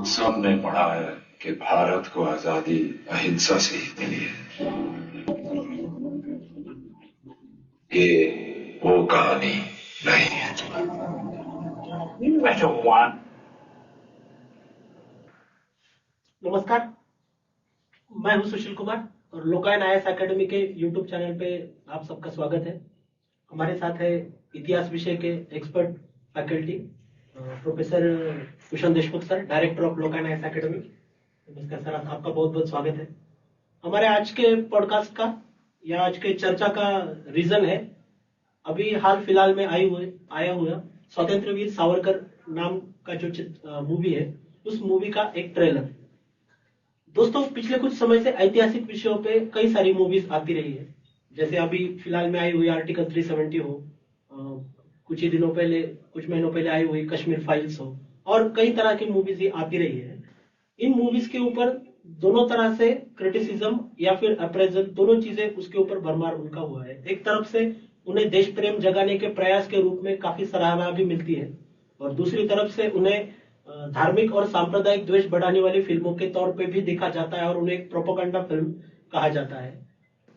सबने पढ़ा है कि भारत को आजादी अहिंसा से ही मिली है। ये वो कहानी नहीं है। नमस्कार, मैं हूं सुशील कुमार और लोकायन आईएएस एकेडमी के यूट्यूब चैनल पे आप सबका स्वागत है। हमारे साथ है इतिहास विषय के expert faculty professor cushion Deshmukh sir, director of Lokayan IAS academy. नमस्कार सर, आपका बहुत बहुत स्वागत है। हमारे आज के पॉडकास्ट का या आज के चर्चा का रीजन है अभी हाल फिलहाल में आया हुआ स्वतंत्र वीर सावरकर नाम का जो मूवी है, उस मूवी का एक ट्रेलर। दोस्तों, पिछले कुछ समय से ऐतिहासिक विषयों पे कई सारी मूवीज आती रही है, जैसे अभी फिलहाल में आई हुई आर्टिकल 370 हो, कुछ महीनों पहले आई हुई कश्मीर फाइल्स हो, और कई तरह की मूवीज आती रही है। इन मूवीज के ऊपर दोनों तरह से क्रिटिसिज्म या फिर अप्रेजल, दोनों चीजें उसके ऊपर भरमार उनका हुआ है। एक तरफ से उन्हें देश प्रेम जगाने के प्रयास के रूप में काफी सराहना भी मिलती है, और दूसरी तरफ से उन्हें धार्मिक और सांप्रदायिक द्वेष बढ़ाने वाली फिल्मों के तौर पे भी देखा जाता है और उन्हें एक प्रोपेगेंडा फिल्म कहा जाता है।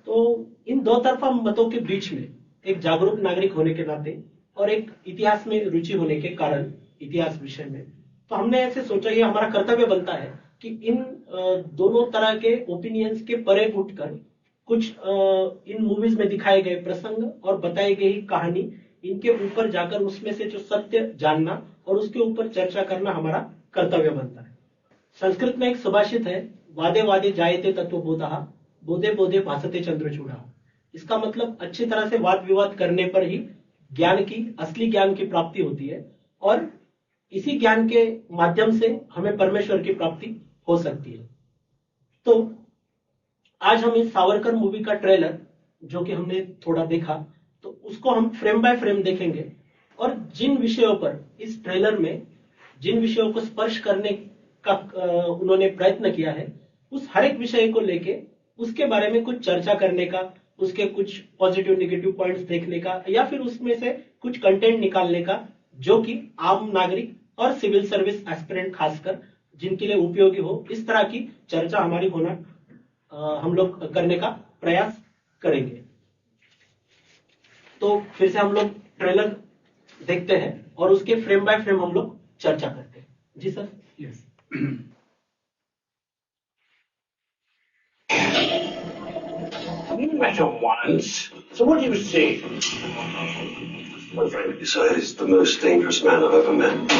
तो इन दो तरफा मतों के बीच में एक जागरूक नागरिक होने के नाते और एक इतिहास में रुचि होने के कारण, इतिहास विषय में, तो हमने ऐसे सोचा ये हमारा कर्तव्य बनता है कि इन दोनों तरह के ओपिनियंस के परे उठकर कुछ इन मूवीज में दिखाए गए प्रसंग और बताई गई कहानी, इनके ऊपर जाकर उसमें से जो सत्य जानना और उसके ऊपर चर्चा करना हमारा कर्तव्य बनता है। संस्कृत में एक सुभाषित है, वादे वादे जायते तत्वबोधः, बोधे बोधे भासते चंद्रचूड़ः। इसका मतलब अच्छी तरह से वाद विवाद करने पर ही असली ज्ञान की प्राप्ति होती है, और इसी ज्ञान के माध्यम से हमें परमेश्वर की प्राप्ति हो सकती है। तो आज हम इस सावरकर मूवी का ट्रेलर जो कि हमने थोड़ा देखा, तो उसको हम फ्रेम बाय फ्रेम देखेंगे, और जिन विषयों पर इस ट्रेलर में जिन विषयों को स्पर्श करने का उन्होंने प्रयत्न किया है, उस हर एक विषय को लेके उसके बारे में कुछ चर्चा करने का, उसके कुछ पॉजिटिव नेगेटिव पॉइंट्स देखने का, या फिर उसमें से कुछ कंटेंट निकालने का जो कि आम नागरिक और सिविल सर्विस एस्पिरेंट खासकर जिनके लिए उपयोगी हो, इस तरह की चर्चा हमारी हम लोग करने का प्रयास करेंगे। तो फिर से हम लोग ट्रेलर देखते हैं और उसके फ्रेम बाय फ्रेम हम लोग चर्चा करते हैं। जी sir. Yes. You met him once. So what do you see? My friend, sir, is the most dangerous man I've ever met.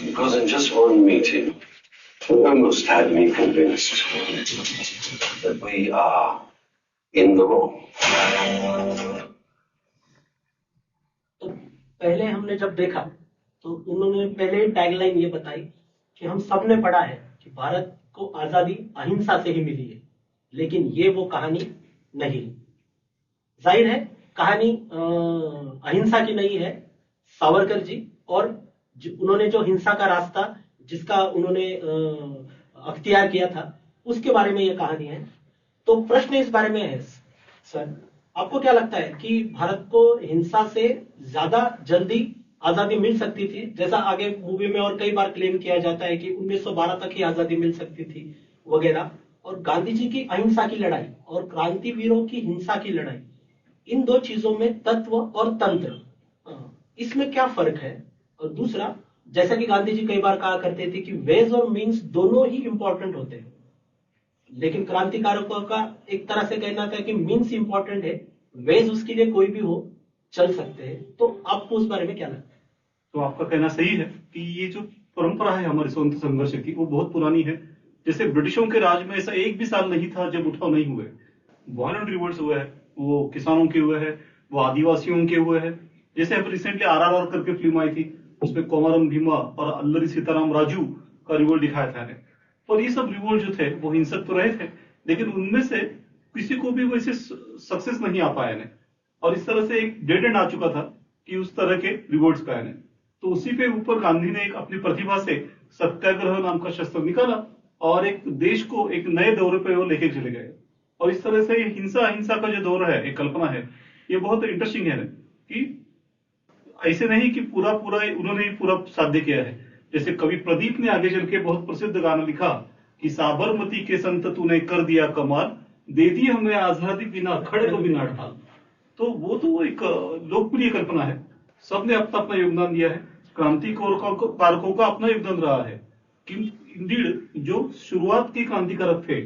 Because in just one meeting, he almost had me convinced that we are in the wrong. तो पहले हमने जब देखा तो उन्होंने पहले tagline ये बताई कि हम सबने पढ़ा है कि भारत को आजादी अहिंसा से ही मिली है, लेकिन ये वो कहानी नहीं। जाहिर है कहानी अहिंसा की नहीं है। सावरकर जी और उन्होंने जो हिंसा का रास्ता जिसका उन्होंने अख्तियार किया था, उसके बारे में ये कहानी है। तो प्रश्न इस बारे में है सर, आपको क्या लगता है कि भारत को हिंसा से ज्यादा जल्दी आजादी मिल सकती थी, जैसा आगे मूवी में और कई बार क्लेम किया जाता है कि 1912 तक ही आजादी मिल सकती थी वगैरह, और गांधी जी की अहिंसा की लड़ाई और क्रांतिवीरों की हिंसा की लड़ाई, इन दो चीजों में तत्व और तंत्र, इसमें क्या फर्क है? और दूसरा, जैसा कि गांधी जी कई बार कहा करते थे कि वेज और मीन्स दोनों ही इंपॉर्टेंट होते हैं, लेकिन क्रांतिकारकों का एक तरह से कहना था कि मीन्स इंपॉर्टेंट है, वेज उसके लिए कोई भी हो, चल सकते हैं। तो आपको उस बारे में क्या लगता है? तो आपका कहना सही है कि ये जो परंपरा है हमारे स्वतंत्र संघर्ष की, वो बहुत पुरानी है। जैसे ब्रिटिशों के राज में ऐसा एक भी साल नहीं था जब उठाव नहीं हुए। वायलेंट रिवोल्ट्स हुए हैं, वो किसानों के हुए हैं, वो आदिवासियों के हुए हैं। जैसे अब रिसेंटली आरआरआर करके फिल्म आई थी, उसमें कोमारम भीमा और अल्लरी सीताराम राजू का रिवोल्ट दिखाया था। और ये सब रिवोल्ट जो थे वो हिंसक तो रहे थे, लेकिन उनमें से किसी को भी वैसे सक्सेस नहीं आ पाया। और इस तरह से एक डेड एंड आ चुका था कि उस तरह के रिवोल्ट्स का है। तो उसी पे ऊपर गांधी ने एक अपनी प्रतिभा से सत्याग्रह नाम का शस्त्र निकाला और एक देश को एक नए दौर पे वो लेके चले गए। और इस तरह से हिंसा का जो दौर है, एक कल्पना है, ये बहुत इंटरेस्टिंग है कि ऐसे नहीं कि पूरा उन्होंने ही पूरा साध्य किया है। जैसे कवि प्रदीप ने आगे चल के बहुत प्रसिद्ध गाना लिखा कि साबरमती के संत तूने कर दिया कमाल, दे दी हमें आजादी बिना खड़े तो बिना ढाल। तो वो तो एक लोकप्रिय कल्पना है, सबने अपना अपना योगदान दिया है, क्रांतिकारकों का अपना योगदान रहा है। इंडीड जो शुरुआत के क्रांतिकारक थे,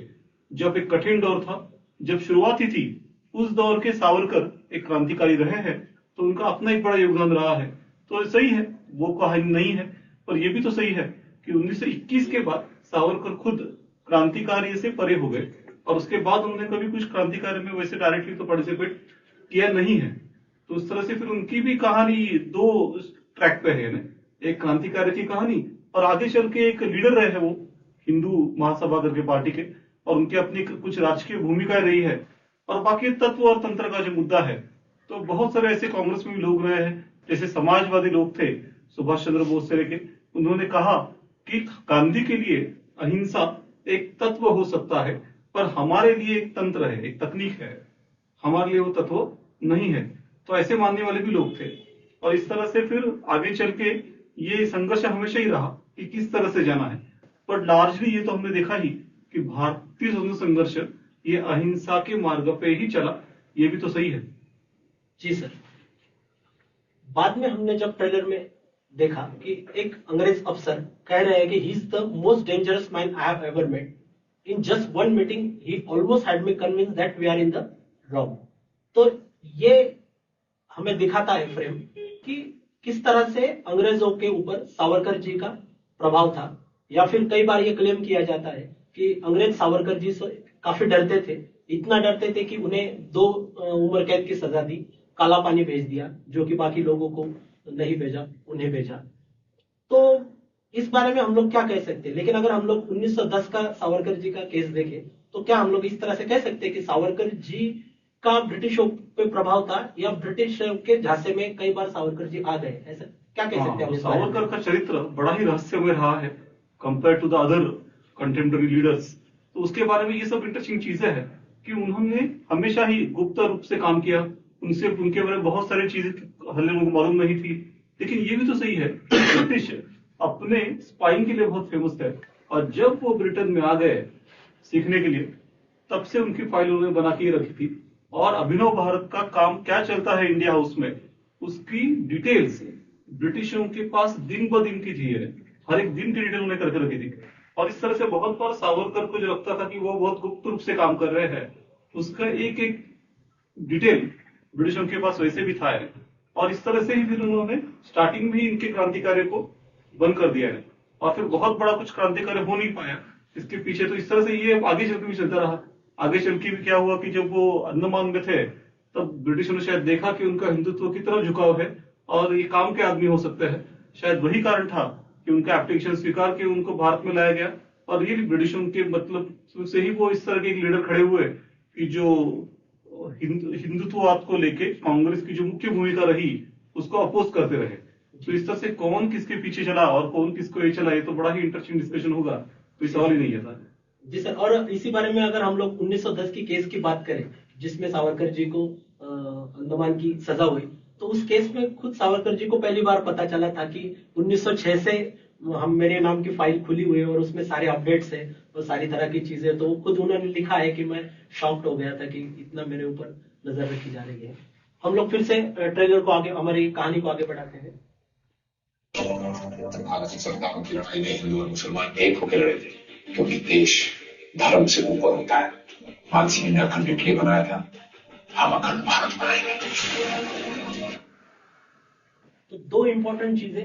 जब एक कठिन दौर था, जब शुरुआत ही थी, उस दौर के सावरकर एक क्रांतिकारी रहे हैं, तो उनका अपना एक बड़ा योगदान रहा है। तो सही है, वो कहानी नहीं है, पर यह भी तो सही है कि 1921 के बाद सावरकर खुद क्रांतिकारी से परे हो गए और उसके बाद उन्होंने कभी कुछ क्रांतिकारी में वैसे डायरेक्टली तो पार्टिसिपेट किया नहीं है। तो उस तरह से फिर उनकी भी कहानी दो ट्रैक पे है ना, एक क्रांतिकारी की कहानी और आगे चल के एक लीडर रहे हैं वो हिंदू महासभा करके पार्टी के, और उनकी अपनी कुछ राजकीय भूमिकाएं रही है। और बाकी तत्व और तंत्र का जो मुद्दा है, तो बहुत सारे ऐसे कांग्रेस में भी लोग रहे हैं, जैसे समाजवादी लोग थे सुभाष चंद्र बोस से लेके, उन्होंने कहा कि गांधी के लिए अहिंसा एक तत्व हो सकता है, पर हमारे लिए एक तंत्र है, एक तकनीक है, हमारे लिए वो तत्व नहीं है। तो ऐसे मानने वाले भी लोग थे। और इस तरह से फिर आगे चल के ये संघर्ष हमेशा ही रहा कि किस तरह से जाना है। पर लार्जली ये तो हमने देखा ही कि भारतीय स्वतंत्रता संघर्ष ये अहिंसा के मार्ग पे ही चला, ये भी तो सही है। जी सर। बाद में हमने जब ट्रेलर में देखा कि एक अंग्रेज अफसर कह रहे हैं कि he is the most dangerous man I have ever met, in just one meeting he almost had me convince that we are in the wrong. तो ये हमें दिखाता है फ्रेम कि किस तरह से अंग्रेजों के ऊपर सावरकर जी का प्रभाव था, या फिर कई बार ये क्लेम किया जाता है कि अंग्रेज सावरकर जी से काफी डरते थे, इतना डरते थे कि उन्हें 2 उम्र कैद की सजा दी, काला पानी भेज दिया, जो कि बाकी लोगों को नहीं भेजा, उन्हें भेजा। तो इस बारे में हम लोग क्या कह सकते हैं? लेकिन अगर हम लोग 1910 का सावरकर जी का केस देखें, तो क्या हम लोग इस तरह से कह सकते हैं कि सावरकर जी का ब्रिटिशों पे प्रभाव था, या ब्रिटिश के झांसे में कई बार सावरकर जी आ गए, ऐसा क्या कह सकते हैं? सावरकर का चरित्र बड़ा ही रहस्यमय रहा है compare to the other contemporary leaders. तो उसके बारे में ये सब इंटरेस्टिंग चीजें हैं कि उन्होंने हमेशा ही गुप्त रूप से काम किया, उनसे उनके बारे में बहुत सारी चीजें हल्ले को मालूम नहीं थी। लेकिन ये भी तो सही है, ब्रिटिश अपने स्पाइंग के लिए बहुत फेमस है, और जब वो ब्रिटेन में आ गए सीखने के लिए, तब से उनकी फाइल उन्होंने बना के रखी थी। और अभिनव भारत का काम क्या चलता है इंडिया हाउस में, उसकी डिटेल्स ब्रिटिशों के पास दिन ब दिन की थी, हर एक दिन की डिटेल उन्हें करके रखी थी। और इस तरह से बहुत बार सावरकर को जो लगता था कि वो बहुत गुप्त रूप से काम कर रहे हैं, उसका एक एक डिटेल ब्रिटिशों के पास वैसे भी था है। और इस तरह से ही फिर उन्होंने स्टार्टिंग में ही इनके क्रांतिकार्य को बंद कर दिया है, और फिर बहुत बड़ा कुछ क्रांतिकार्य हो नहीं पाया इसके पीछे। तो इस तरह से ये आगे चल के भी चलता रहा। आगे चल के भी क्या हुआ कि जब वो अंडमान में थे, तब ब्रिटिशों ने शायद देखा कि उनका हिंदुत्व की तरफ झुकाव है और ये काम के आदमी हो सकते हैं। शायद वही कारण था कि उनका एप्लीकेशन स्वीकार के उनको भारत में लाया गया। और ये ब्रिटिशों के मतलब से ही वो इस तरह के एक लीडर खड़े हुए कि जो हिंदुत्ववाद को लेके कांग्रेस की जो मुख्य भूमिका रही उसको अपोज करते रहे। तो इस तरह से कौन किसके पीछे चला और कौन किसको ये चला, ये तो बड़ा ही इंटरेस्टिंग डिस्कशन होगा, कोई सवाल ही नहीं है सर। जी सर। और इसी बारे में अगर हम लोग 1910 की केस की बात करें, जिसमें सावरकर जी को अंडमान की सजा हुई, तो उस केस में खुद सावरकर जी को पहली बार पता चला था कि 1906 से मेरे नाम की फाइल खुली हुई है और उसमें सारे अपडेट्स है और सारी तरह की चीजें। तो खुद उन्होंने लिखा है कि मैं शॉक्ड हो गया था कि इतना मेरे ऊपर नजर रखी जा रही है। हम लोग फिर से ट्रेलर को आगे, हमारी कहानी को आगे बढ़ाते हैं। भारत की सरकारों की लड़ाई में हिंदू और मुसलमान एक होकर लड़े थे, क्योंकि देश धर्म से ऊपर होता है। मानसिंह ने अखंड इटली बनाया था, हम अखंड भारत बनाएंगे। तो 2 इंपॉर्टेंट चीजें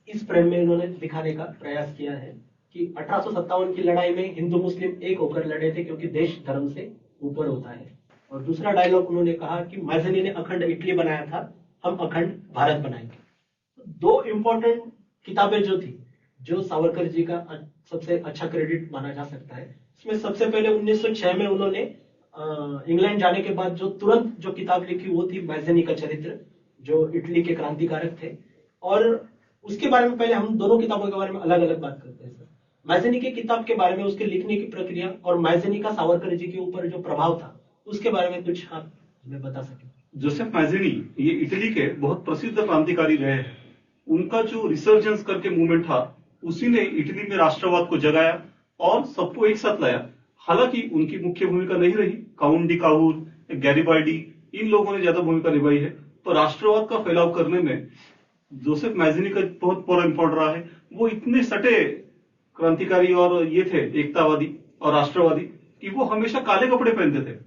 इस फ्रेम में इन्होंने दिखाने का प्रयास किया है कि 1857 की लड़ाई में हिंदू मुस्लिम एक होकर लड़े थे, क्योंकि देश धर्म से ऊपर होता है। और दूसरा डायलॉग उन्होंने कहा कि मैज़नी ने अखंड इटली बनाया था, हम अखंड भारत बनाएंगे। 2 इंपॉर्टेंट किताबें जो थी, जो सावरकर जी का सबसे अच्छा क्रेडिट माना जा सकता है, इसमें सबसे पहले 1906 में उन्होंने इंग्लैंड जाने के बाद जो तुरंत जो किताब लिखी वो थी मैज़नी का चरित्र, जो इटली के क्रांतिकारक थे। और उसके बारे में पहले हम दोनों किताबों के बारे में अलग अलग बात करते हैं सर। मैज़नी की किताब के बारे में, उसके लिखने की प्रक्रिया और मैज़नी का सावरकर जी के ऊपर जो प्रभाव था, उसके बारे में कुछ आप हमें बता सकें। जोसेफ मैज़नी ये इटली के बहुत प्रसिद्ध क्रांतिकारी रहे हैं। उनका जो रिसर्जेंस करके मूवमेंट था उसी ने इटली में राष्ट्रवाद को जगाया और सबको एक साथ लाया। हालांकि उनकी मुख्य भूमिका नहीं रही, काउंट डी काहूर, गैरिबाल्डी, इन लोगों ने ज्यादा भूमिका निभाई है। तो राष्ट्रवाद का फैलाव करने में जोसेफ मैज़नी का बहुत बड़ा इम्पोर्ट रहा है। वो इतने सटे क्रांतिकारी और ये थे एकतावादी और राष्ट्रवादी कि वो हमेशा काले कपड़े पहनते थे।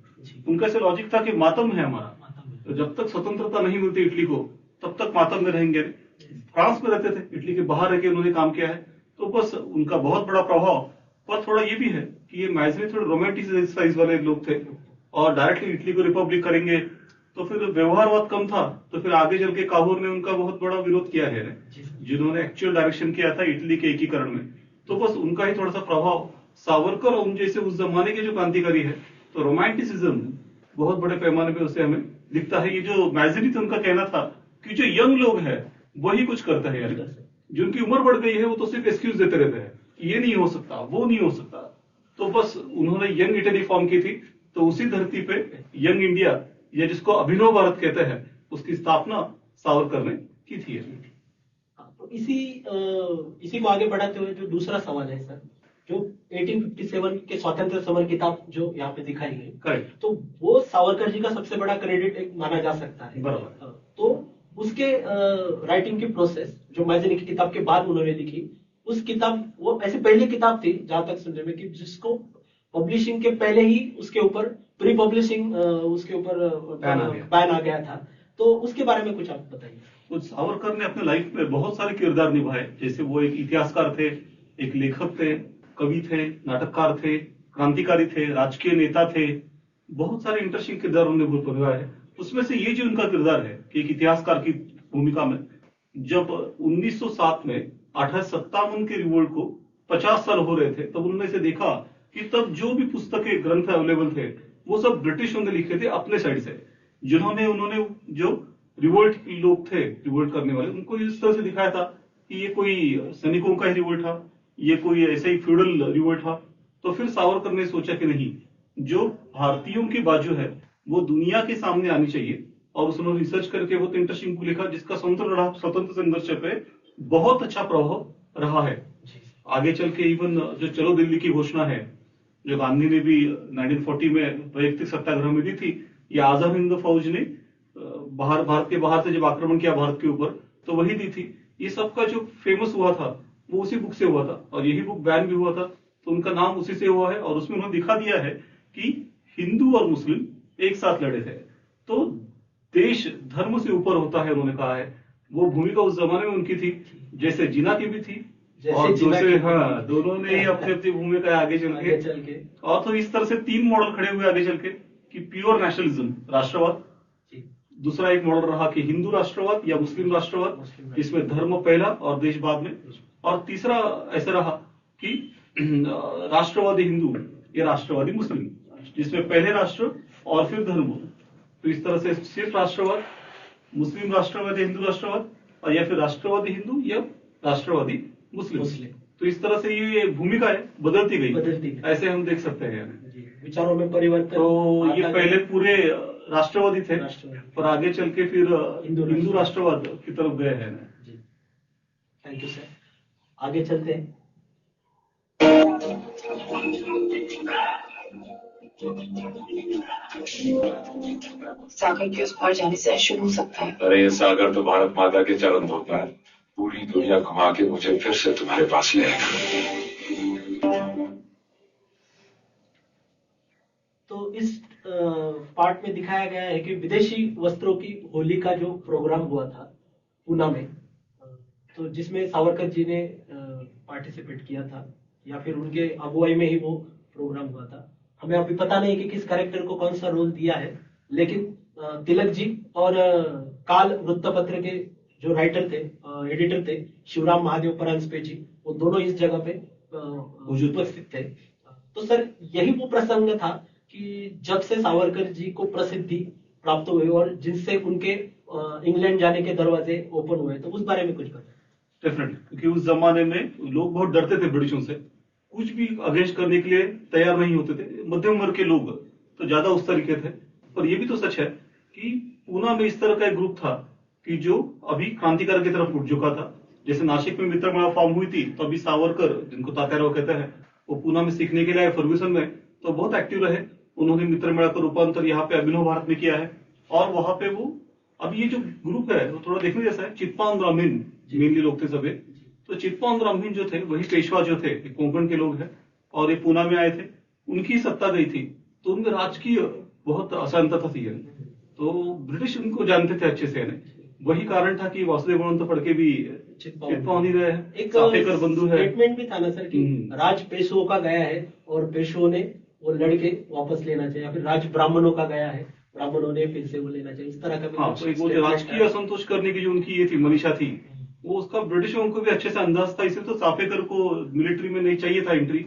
उनका ऐसे लॉजिक था कि मातम है हमारा, तो जब तक स्वतंत्रता नहीं मिलती इटली को तब तक मातम में रहेंगे। फ्रांस में रहते थे, इटली के बाहर रह के उन्होंने काम किया है, तो बस उनका बहुत बड़ा प्रभाव। पर थोड़ा ये भी है कि ये मैज़नी थोड़े रोमांटिसाइज वाले लोग थे और डायरेक्टली इटली को रिपब्लिक करेंगे तो फिर व्यवहारवाद कम था। तो फिर आगे चल के काहूर ने उनका बहुत बड़ा विरोध किया है, जिन्होंने एक्चुअल डायरेक्शन किया था इटली के एकीकरण में। तो बस उनका ही थोड़ा सा प्रभाव। सावरकर उन जैसे उस जमाने के जो क्रांतिकारी है, तो रोमांटिसिज्म बहुत बड़े पैमाने पे उसे हमें दिखता है। ये जो मैज़नी थे उनका कहना था कि जो यंग लोग हैं वही कुछ करते हैं, यानी जिनकी उम्र बढ़ गई है वो तो सिर्फ एक्सक्यूज देते रहते हैं, ये नहीं हो सकता, वो नहीं हो सकता। तो बस उन्होंने यंग इटली फॉर्म की थी। तो उसी धरती पे यंग इंडिया, या जिसको अभिनव भारत कहते हैं, उसकी स्थापना सावरकर ने की थी। तो इसी को आगे बढ़ाते हुए जो दूसरा सवाल है सर, जो 1857 के स्वतंत्र समर किताब जो यहाँ पे दिखाई गई, करेक्ट, तो वो सावरकर जी का सबसे बड़ा क्रेडिट एक माना जा सकता है। बराबर। तो उसके राइटिंग की प्रोसेस जो मैज़नी की किताब के बाद उन्होंने लिखी, उस किताब वो ऐसी पहली किताब थी जहां तक सुनने में कि जिसको पब्लिशिंग के पहले ही उसके ऊपर प्री पब्लिशिंग उसके ऊपर बैन आ गया था। तो उसके बारे में कुछ आप बताइए। तो सावरकर ने अपने लाइफ में बहुत सारे किरदार निभाए। जैसे वो एक इतिहासकार थे, एक लेखक थे, कवि थे, नाटककार थे, क्रांतिकारी थे, राजकीय नेता थे। बहुत सारे इंटरेस्टिंग किरदार उन्होंने निभाया है। उसमें से ये जो उनका किरदार है कि एक इतिहासकार की भूमिका में, जब 1907 में 1857 के रिवोल्ट को 50 साल हो रहे थे, तब उन्होंने से देखा कि तब जो भी पुस्तकें ग्रंथ अवेलेबल थे वो सब ब्रिटिशों ने लिखे थे अपने साइड से। उन्होंने जो रिवोल्ट लोग थे, रिवोल्ट करने वाले, उनको इस तरह से दिखाया था कि ये कोई सैनिकों का ही रिवोल्ट था, ये कोई ऐसा ही फ्यूडल रिवोल्ट था। तो फिर सावरकर ने सोचा कि नहीं, जो भारतीयों की बाजू है वो दुनिया के सामने आनी चाहिए। और उसने रिसर्च करके बहुत इंटरेस्टिंग को लिखा, जिसका स्वतंत्र संघर्ष पे बहुत अच्छा प्रभाव रहा है। आगे चल के इवन जो चलो दिल्ली की घोषणा है, जो गांधी ने भी 1940 में वैयक्तिक सत्याग्रह में दी थी, या आजाद हिंद फौज ने भारत के बाहर से जब आक्रमण किया भारत के ऊपर, तो वही दी थी। ये सबका जो फेमस हुआ था वो उसी बुक से हुआ था, और यही बुक बैन भी हुआ था, तो उनका नाम उसी से हुआ है। और उसमें उन्होंने दिखा दिया है कि हिंदू और मुस्लिम एक साथ लड़े थे, तो देश धर्म से ऊपर होता है, उन्होंने कहा है। वो भूमिका उस जमाने में उनकी थी, जैसे जिन्ना की भी थी, और दूसरे दोनों ने ही अपनी अपनी भूमिका आगे चल के। और तो इस तरह से 3 मॉडल खड़े हुए आगे चल के कि प्योर नेशनलिज्म, राष्ट्रवाद। दूसरा एक मॉडल रहा कि हिंदू राष्ट्रवाद या मुस्लिम राष्ट्रवाद, जिसमें धर्म पहला और देश बाद में। और तीसरा ऐसा रहा कि राष्ट्रवादी हिंदू या राष्ट्रवादी मुस्लिम, जिसमें पहले राष्ट्र और फिर धर्म। तो इस तरह से सिर्फ राष्ट्रवाद, मुस्लिम राष्ट्रवाद या हिंदू राष्ट्रवाद, और या फिर राष्ट्रवादी हिंदू या राष्ट्रवादी मुस्लिम। तो इस तरह से ये भूमिका है बदलती गई, ऐसे हम देख सकते हैं। विचारों में परिवर्तन। तो ये पहले पूरे राष्ट्रवादी थे, पर आगे चल के फिर हिंदू राष्ट्रवाद की तरफ गए हैं। Thank you sir. आगे चलते हैं। सागर के उस पार जाने से शुरू हो सकता है। अरे ये सागर तो भारत माता के चरण धोता है, पूरी दुनिया घुमा के मुझे फिर से तुम्हारे पास ले आएगा। तो इस पार्ट में दिखाया गया है कि विदेशी वस्त्रों की होली का जो प्रोग्राम हुआ था पूना में, तो जिसमें सावरकर जी ने पार्टिसिपेट किया था, या फिर उनके अगुवाई में ही वो प्रोग्राम हुआ था। हमें अभी पता नहीं कि किस कैरेक्टर को कौन सा रोल दिया है, लेकिन तिलक जी और काल वृत्तपत्र के जो राइटर थे, एडिटर थे, शिवराम महादेव परांजपे जी, वो दोनों इस जगह पे उपस्थित थे। तो सर यही वो प्रसंग था कि जब से सावरकर जी को प्रसिद्धि प्राप्त हुई और जिनसे उनके इंग्लैंड जाने के दरवाजे ओपन हुए, तो उस बारे में कुछ बताएं। डेफिनेटली, क्योंकि उस जमाने में लोग बहुत डरते थे ब्रिटिशों से, कुछ भी अगेंस्ट करने के लिए तैयार नहीं होते थे। मध्यम वर्ग के लोग तो ज्यादा उस तरीके थे। पर यह भी तो सच है कि पूना में इस तरह का एक ग्रुप था कि जो अभी क्रांतिकारी की तरफ उठ चुका था, जैसे नासिक में मित्रमेला फॉर्म हुई थी तो अभी सावरकर, जिनको तात्याराव कहते हैं, वो पूना में सीखने के लिए आए फर्ग्यूसन में, तो बहुत एक्टिव रहे। उन्होंने मित्रमेला का रूपांतर यहाँ पे अभिनव भारत में किया है। और वहां पे वो अब ये जो ग्रुप है वो थोड़ा देखने जैसा है। चित्पान ब्राह्मण मेनली लोग थे सभी। तो चित्पान ब्राह्मण जो थे वही पेशवा जो थे, कोंकण के लोग हैं और ये पूना में आए थे। उनकी सत्ता गई थी तो उनमें राजकीय बहुत अशांतता थी। तो ब्रिटिश उनको जानते थे अच्छे से। वही कारण था कि वासुदेव बळवंत फडके भी चित्पान ही गए हैं। एक साफेकर बंधु है। स्टेटमेंट भी था ना सर कि राज पेशवों का गया है और पेशवों ने वो लड़के वापस लेना चाहिए, या फिर राज ब्राह्मणों का गया है, ब्राह्मणों ने फिर से वो लेना चाहिए, इस तरह का भी। हाँ, तो एक वो राजकीय असंतोष करने की जो उनकी ये थी मनीषा थी, वो उसका ब्रिटिशों को भी अच्छे से अंदाज था। इसलिए तो साफेकर को मिलिट्री में नहीं चाहिए था, एंट्री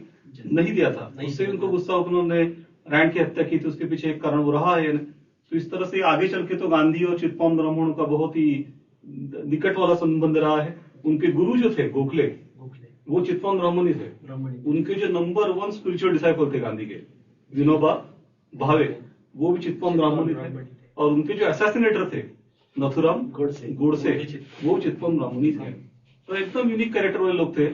नहीं दिया था। उससे उनको गुस्सा, उन्होंने रैंड की हत्या की थी, उसके पीछे एक कारण वो रहा है। तो इस तरह से आगे चल के तो गांधी और चित्पान ब्राह्मणों का बहुत ही निकट वाला संबंध रहा है। उनके गुरु जो थे गोखले, वो चित्पान ब्राह्मण ही थे। उनके जो नंबर 1 स्पिरिचुअल डिसाइपल थे गांधी के, विनोबा भावे, वो भी चित्पान ब्राह्मण ही थे। और उनके जो असैसिनेटर थे नथुराम गोडसे, वो चित्पान ब्राह्मण ही थे। तो एकदम यूनिक कैरेक्टर वाले लोग थे।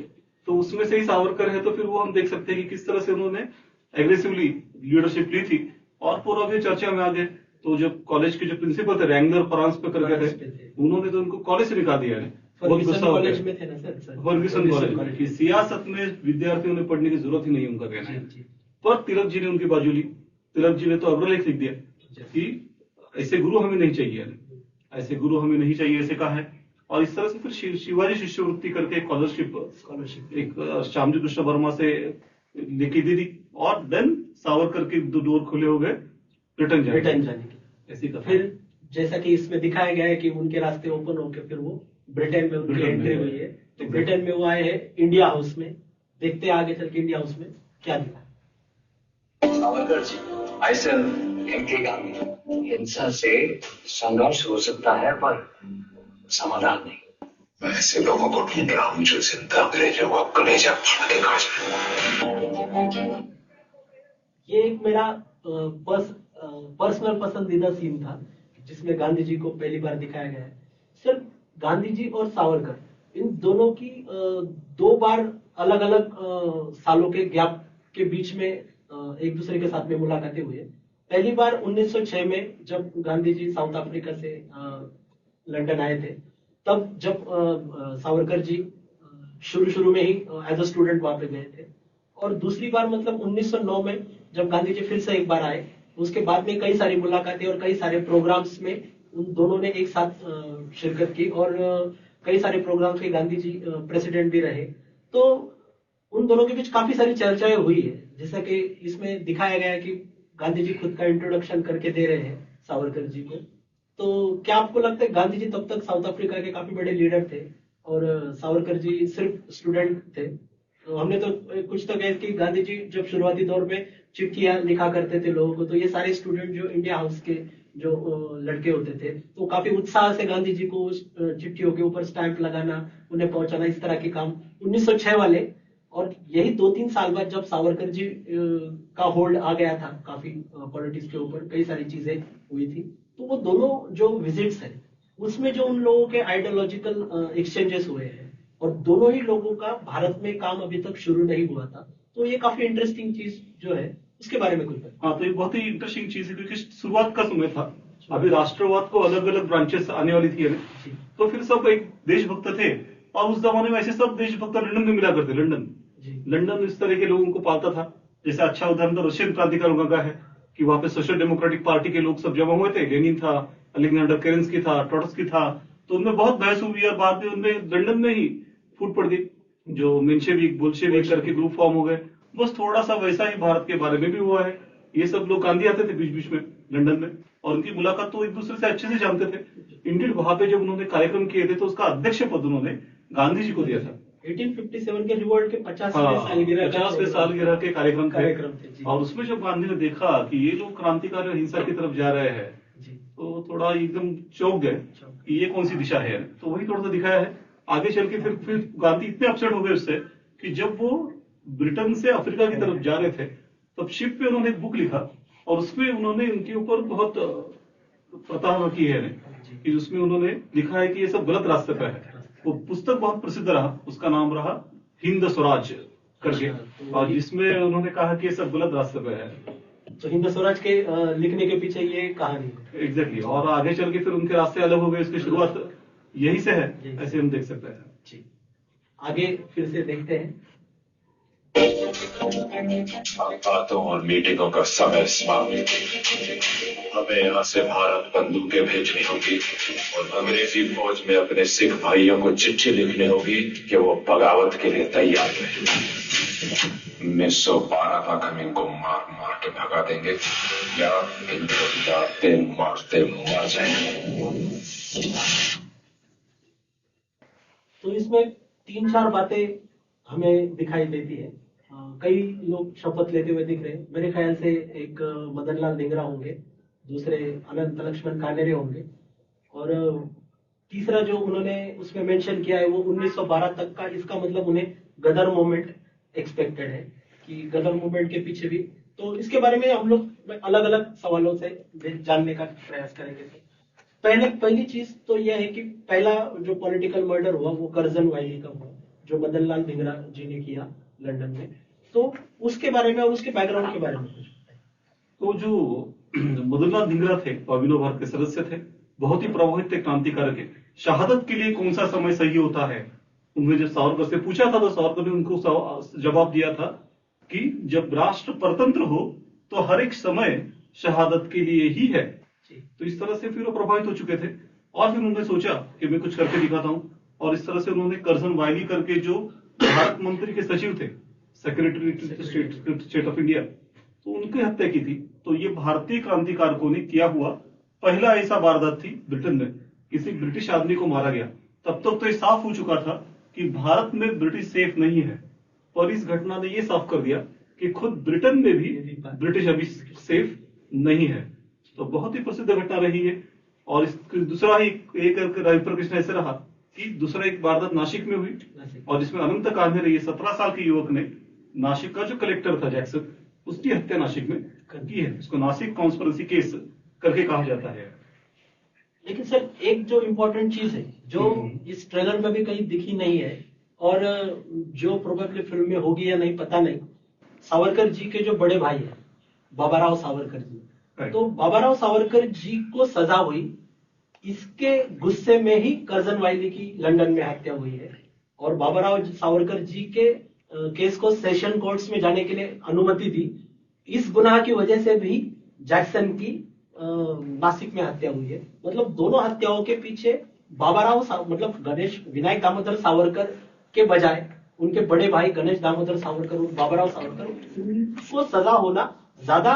तो उसमें से ही सावरकर है, तो फिर वो हम देख सकते हैं कि किस तरह से उन्होंने एग्रेसिवली लीडरशिप ली थी। और पूरा भी चर्चा में आ गए तो जो कॉलेज के जो प्रिंसिपल थे रैंगलर परांस पे करके थे, उन्होंने तो उनको कॉलेज से निकाल दिया है। बहुत गुस्सा हो गया। फर्ग्यूसन कॉलेज की सियासत में विद्यार्थियों ने पढ़ने की जरूरत ही नहीं, उनका कहना है। पर तिलक जी ने उनकी बाजू ली। तिलक जी ने तो अग्रलेख लिख दिया कि ऐसे गुरु हमें नहीं चाहिए, ऐसे गुरु हमें नहीं चाहिए, ऐसे कहा है। और इस तरह से फिर शिवाजी शिष्यवृत्ति करके स्कॉलरशिप एक श्यामजी कृष्ण वर्मा से लेके दी थी। और देन सावरकर के डोर खुले हो गए ब्रिटेन जाने की। ऐसी कथा। फिर जैसा कि इसमें दिखाया गया है कि उनके रास्ते ओपन होकर फिर वो ब्रिटेन में उनकी एंट्री हुई है। तो ब्रिटेन में वो आए हैं इंडिया हाउस में। देखते हैं आगे चल के इंडिया हाउस में क्या दिखा। सावरकर जी, ऐसे हिंसा से संघर्ष हो सकता है पर समाधान नहीं। मैं ऐसे लोगों को ढूंढ रहा हूं जो जिंदा अंग्रेजों का कलेजा फाड़ के खा जाए। ये एक मेरा पर्सनल पसंदीदा सीन था जिसमें गांधी जी को पहली बार दिखाया गया है। सिर्फ गांधी जी और सावरकर इन दोनों की 2 बार अलग अलग सालों के गैप के बीच में एक दूसरे के साथ में मुलाकातें हुई है। पहली बार 1906 में जब गांधी जी साउथ अफ्रीका से लंदन आए थे, तब जब सावरकर जी शुरू में ही एज अ स्टूडेंट वहां पे गए थे। और दूसरी बार मतलब 1909 में जब गांधी जी फिर से एक बार आए, उसके बाद में कई सारी मुलाकातें और कई सारे प्रोग्राम्स में उन दोनों ने एक साथ शिरकत की। और कई सारे प्रोग्राम्स के गांधी जी प्रेसिडेंट भी रहे। तो उन दोनों के बीच काफी सारी चर्चाएं हुई है। जैसा कि इसमें दिखाया गया है कि गांधी जी खुद का इंट्रोडक्शन करके दे रहे हैं सावरकर जी को। तो क्या आपको लगता है गांधी जी तब तक साउथ अफ्रीका के काफी बड़े लीडर थे और सावरकर जी सिर्फ स्टूडेंट थे? तो हमने तो कुछ तो कहा कि गांधी जी जब शुरुआती दौर में चिट्ठियां लिखा करते थे लोगों को, तो ये सारे स्टूडेंट जो इंडिया हाउस के जो लड़के होते थे, तो काफी उत्साह से गांधी जी को चिट्ठियों के ऊपर स्टैंप लगाना, उन्हें पहुंचाना, इस तरह के काम 1906 वाले। और यही 2-3 साल बाद जब सावरकर जी का होल्ड आ गया था काफी पॉलिटिक्स के ऊपर, कई सारी चीजें हुई थी, तो वो दोनों जो विजिट्स हैं उसमें जो उन लोगों के आइडियोलॉजिकल एक्सचेंजेस हुए हैं और दोनों ही लोगों का भारत में काम अभी तक शुरू नहीं हुआ था। तो ये काफी इंटरेस्टिंग चीज जो है उसके बारे में कुछ बताइए। हाँ, तो ये बहुत ही इंटरेस्टिंग चीज है क्योंकि शुरुआत का समय था। अभी राष्ट्रवाद को अलग अलग ब्रांचेस आने वाली थी, तो फिर सब एक देशभक्त थे। और उस जमाने में ऐसे सब देशभक्त लंदन में मिला करते। लंदन इस तरह के लोगों को पालता था। जैसे अच्छा उदाहरण तो रशियन क्रांतिकारियों का है कि वहां पे सोशल डेमोक्रेटिक पार्टी के लोग सब जमा हुए थे। लेनिन था, अलेक्जेंडर केरेंस्की था, ट्रोट्स्की था। तो उनमें बहुत बहस हुई और बाद में उनमें लंदन में ही फूट पड़ गई, जो मेंशेविक बोल्शेविक करके ग्रुप फॉर्म हो गए। बस थोड़ा सा वैसा ही भारत के बारे में भी हुआ है। ये सब लोग गांधी आते थे बीच बीच में लंदन में और उनकी मुलाकात तो एक दूसरे से अच्छे से जानते थे। इंडियन वहां पे जब उन्होंने कार्यक्रम किए थे तो उसका अध्यक्ष पद उन्होंने गांधी जी को दिया था। 1857 के रिवोल्ट के 50वें सालगिरह के कार्यक्रम थे। और उसमें जब गांधी ने देखा कि ये लोग क्रांतिकारी और हिंसा की तरफ जा रहे हैं, तो थोड़ा एकदम चौंक गए कि ये कौन सी दिशा है। तो वही थोड़ा सा दिखाया है। आगे चल के फिर गांधी इतने अपसेट हो गए उससे कि जब वो ब्रिटेन से अफ्रीका की तरफ जा रहे थे, तब शिप पे उन्होंने एक बुक लिखा और उसमें उन्होंने उनके ऊपर बहुत प्रताड़ना की है कि उसमें उन्होंने लिखा है कि ये सब गलत रास्ते पे है वो पुस्तक बहुत प्रसिद्ध रहा, उसका नाम रहा हिंद स्वराज करके, और जिसमें उन्होंने कहा कि ये सब गलत रास्ते पे है। तो हिंद स्वराज के लिखने के पीछे ये कहानी है। एग्जैक्टली, और आगे चल के फिर उनके रास्ते अलग हो गए, इसकी शुरुआत यही से है, ऐसे हम देख सकते हैं। जी, आगे फिर से देखते हैं। बातों और मीटिंगों का समय समाप्त। हमें यहाँ से भारत बंदूकें भेजनी होगी और अंग्रेजी फौज में अपने सिख भाइयों को चिट्ठी लिखनी होगी कि वो बगावत के लिए तैयार रहे। 1912 तक हम इनको मार मार के भगा देंगे या इनको डांटते मारते मर जाएंगे। तो इसमें 3-4 बातें हमें दिखाई देती है। कई लोग शपथ लेते हुए दिख रहे हैं। मेरे ख्याल से एक मदनलाल धिंगरा होंगे, दूसरे अनंत लक्ष्मण कानेरे होंगे, और तीसरा जो उन्होंने उसमें मेंशन किया है वो 1912 तक का। इसका मतलब उन्हें गदर मूवमेंट एक्सपेक्टेड है कि गदर मूवमेंट के पीछे भी। तो इसके बारे में हम लोग अलग अलग सवालों से जानने का प्रयास करेंगे। पहली चीज तो यह है कि पहला जो पॉलिटिकल मर्डर हुआ वो करजन वाइली का हुआ, जो मदनलाल धिंगरा जी ने किया लंदन में। तो उसके बारे में और उसके बैकग्राउंड के बारे में कुछ। तो जो मदनलाल धिंगरा थे, अभिनव भारत के सदस्य थे, बहुत ही प्रभावित थे, क्रांतिकारक है। शहादत के लिए कौन सा समय सही होता है, उन्होंने जब सावरकर से पूछा था तो सावरकर ने उनको जवाब दिया था कि जब राष्ट्र परतंत्र हो तो हर एक समय शहादत के लिए ही है। तो इस तरह से फिर वो प्रभावित हो चुके थे, और फिर उन्होंने सोचा कि मैं कुछ करके दिखाता हूं, और इस तरह से उन्होंने करजन वाइली करके जो भारत मंत्री के सचिव थे, secretary to state of India, तो उनकी हत्या की थी। तो ये भारतीय क्रांतिकारकों ने किया हुआ पहला ऐसा वारदात थी ब्रिटेन में, किसी ब्रिटिश आदमी को मारा गया। तब तक तो ये साफ हो चुका था कि भारत में ब्रिटिश सेफ नहीं है, और इस घटना ने ये साफ कर दिया कि खुद ब्रिटेन में भी ब्रिटिश अभी सेफ नहीं है। तो बहुत ही प्रसिद्ध घटना रही है। और दूसरा ही एक रिपरकशन ऐसे रहा कि दूसरा एक वारदात नासिक में हुई, और जिसमें अनंत कान्हेरे, 17 साल के युवक ने नासिक का जो कलेक्टर था जैक्सन, उसकी हत्या नासिक में की है। उसको नासिक कॉन्स्पिरेसी केस करके कहा जाता है। लेकिन सर एक जो इम्पोर्टेंट चीज है जो इस ट्रेलर में भी कहीं दिखी नहीं है, और जो प्रोबेबली फिल्म में होगी या नहीं पता नहीं, सावरकर जी के जो बड़े भाई है बाबाराव सावरकर जी, तो बाबाराव सावरकर जी को सजा हुई, इसके गुस्से में ही करजन वाइली की लंदन में हत्या हुई है। और बाबाराव सावरकर जी के केस को सेशन कोर्ट्स में जाने के लिए अनुमति दी। इस गुनाह की वजह से भी जैक्सन की नासिक में हत्या हुई है। मतलब दोनों हत्याओं के पीछे बाबाराव मतलब गणेश विनायक दामोदर सावरकर के बजाय उनके बड़े भाई गणेश दामोदर सावरकर और बाबाराव सावरकर, उनको सजा होना ज्यादा